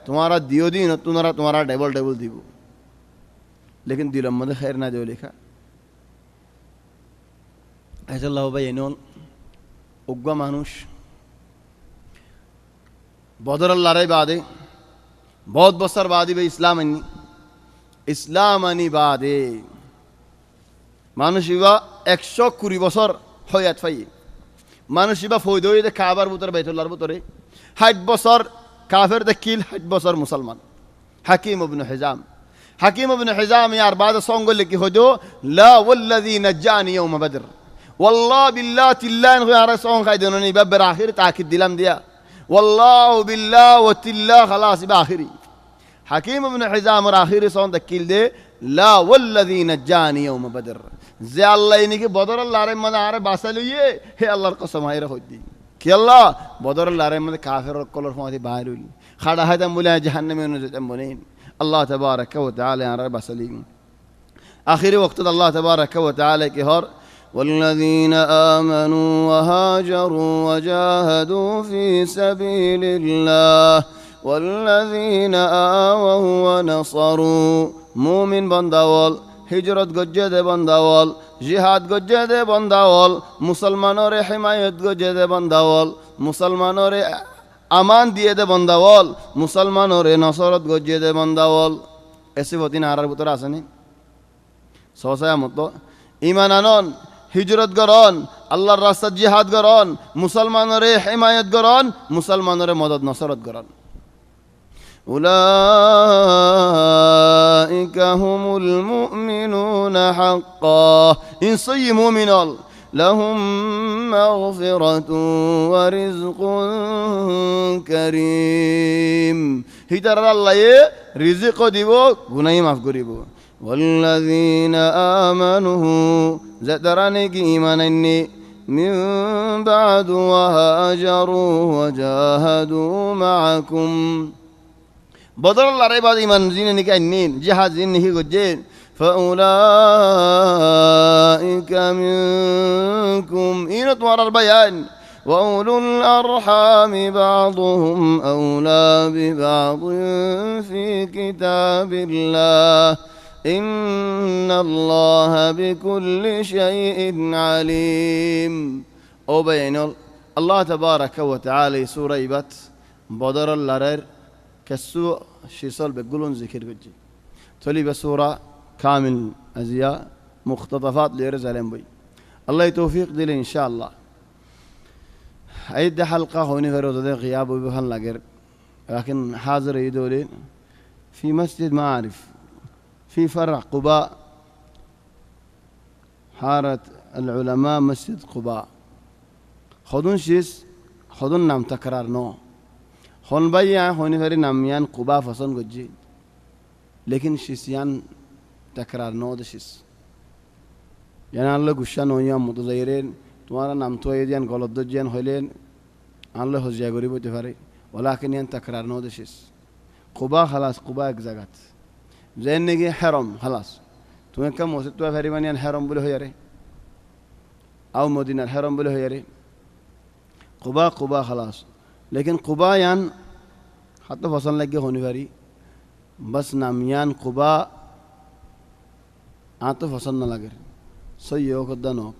तुम्हारा दियो दिन तुम्हारा डबल डबल दीबो लेकिन दिल मध्य खैर ना दो लिखा ऐसा लो भाई एनोल उग्गा मानुष बदर लड़ाई बादे बहुत बसर बादी भाई इस्लाम अनि बादे मानुष इवा 120 বছর হয়াত ফাই মানুষ ইবা ফয়দই দে কাবার বুতর বাইতুল্লাহর বুতরে 60 বছর কাফের দেখিল 60 বছর মুসলমান হাকিম ইবনে হিজাম حكيم بن حزام يا بعد صنقول لك هدو لا والذي نجاني يوم بدر والله بالله تلا يا رسول خيدنوني ببر آخر تاكد دلم ديا والله بالله وتلا خلاص باخري حكيم بن حزام آخر صون تكيل دي لا والذي نجاني يوم بدر زي الله ينكي بدر الله رحمه من عارف باسلويه هي الله القسم هاي رخدي كي الله بدر الله رحمه من كافر كل رحمه باهلول خدا هذا مولا جهنم ينزل الله تبارك وتعالى يا رب سليم آخر وقت الله تبارك وتعالى كهر والذين آمنوا وهاجروا وجاهدوا في سبيل الله والذين آووا ونصروا مؤمن بندوال هجرت گجد بندوال جهاد گجد بندوال مسلمانوں رے حمایت گجد بندوال مسلمانوں رے আমান দিয়ে দে বন্দাওয়াল মুসলমানরে নসরত গজিয়ে দে বন্দাওয়াল এসে বতিন আরার ভিতরে আসেনি সহসায় মতো ইমান আনন হিজরত গরন আল্লাহর রাস্তা জিহাদ গরন মুসলমানরে হিমায়ত গরন মুসলমানরে মদদ নসরত গরন উলাইকা হুমুল মুমিনুনা হাক্কা ইনসি মুমিনাল لهم مغفرة ورزق كريم هيتر الله رزق ديبو غناي معاف كريبو والذين آمنوا زترانك إيمانني من بعد وهاجروا وجاهدوا معكم بدر الله ريباد إيمان زينني كأنين جهاد زينه قجين فأولئك منكم إن طور البيان وأولو الأرحام بعضهم أولى ببعض في كتاب الله إن الله بكل شيء عليم أو بين الله تبارك وتعالى سورة إبت بدر الله كسوء شيصل بقولون ذكر بجي تولي بسورة كامل أزياء مقتطفات ليرزالين بي الله توفيق دي إن شاء الله عيد حلقة هوني فرود ذي غياب وبهن لقر لكن حاضر يدولين في مسجد ما أعرف في فرع قباء حارة العلماء مسجد قباء خدون شيس خدون نام تكرار نو خون بيا هوني فري ناميان قباء فصن قجي لكن شيسيان تكرار نودشيس يعني الله قشان ويام متزيرين تمارا نام تويديان غلط دجيان هلين الله هزيا غريبو تفاري ولكن ين تكرار نودشيس قباء خلاص قباء اجزاغات زين نجي حرم خلاص تو كم وسط تو فري من حرم بله يري او مدينه الحرم بله يري قباء خلاص لكن قباء ين حتى فصل لقي هوني فري بس ناميان قباء آتو فصل نلاقر سيوك الدنوك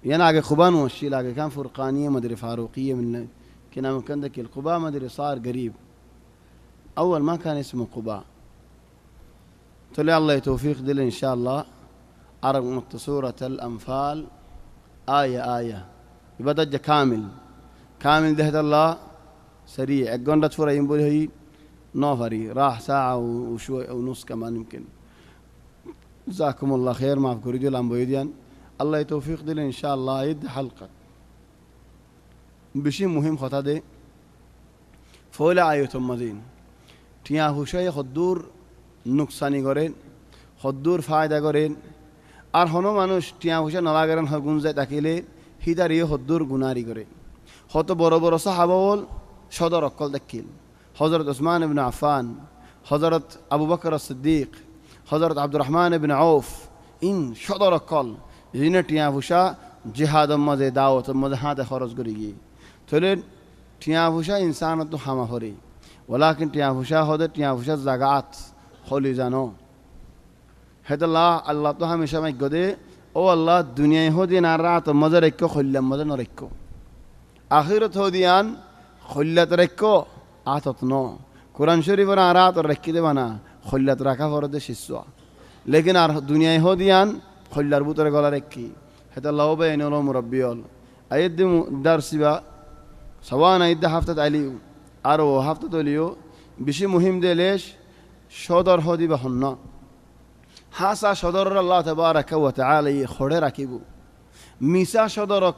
يعني آگه قباء نوشي لاگه كان فرقانية مدري فاروقية من كنا ممكن ذاك القباء مدري صار قريب أول ما كان اسمه قباء طلع الله توفيق دل إن شاء الله عرب سورة الأنفال آية يبدأ كامل دهد الله سريع قندت فرا ينبول هي نوفري راح ساعة وشوي أو نص كمان يمكن جزاكم الله خير ما في رجل عم بيديان الله يتوفيق دل إن شاء الله يد حلقة بشيء مهم خطأ ده فولا آية مدين تيا هو شيء خدور نقصاني قرين خدور فائدة قرين أرهنو مانوش تيا هو شيء نلاقرن هرجونزة تكيله هيداريه خدور غناري قرين خطو برو صحابة وول شدر أقل دكيل حضرت عثمان بن عفان حضرت أبو بكر الصديق حضرت عبد الرحمن بن عوف إن شدر أقل زينتيا فوشا جهاد مزه دعوت مزه هذا خرج قريجي تلين تيا فوشا إنسان تو حما خوري ولكن تيا فوشا هذا تيا فوشا زعات خلي زانو هذا الله تو هميشا ما يقدر أو الله الدنيا هودي نارات مزه ركّو خلّي مزه نركّو آخرت هوديان خلّت ركّو آتتنو قرآن شريف نارات ركّي بنا خلّت ركّا فرد شيسوا لكن الدنيا هوديان خلّر بوتر قال ركّي هذا الله بينه الله مربيال أيد درس با سواء أيد حفتة عليه أرو حفتة عليه بشي مهم ده ليش সদর হদিবা হন্ন হাসা সদর আল্লাহ তাবারাকা ওয়া তাআলা খড়ে রাখিব মিসা সদর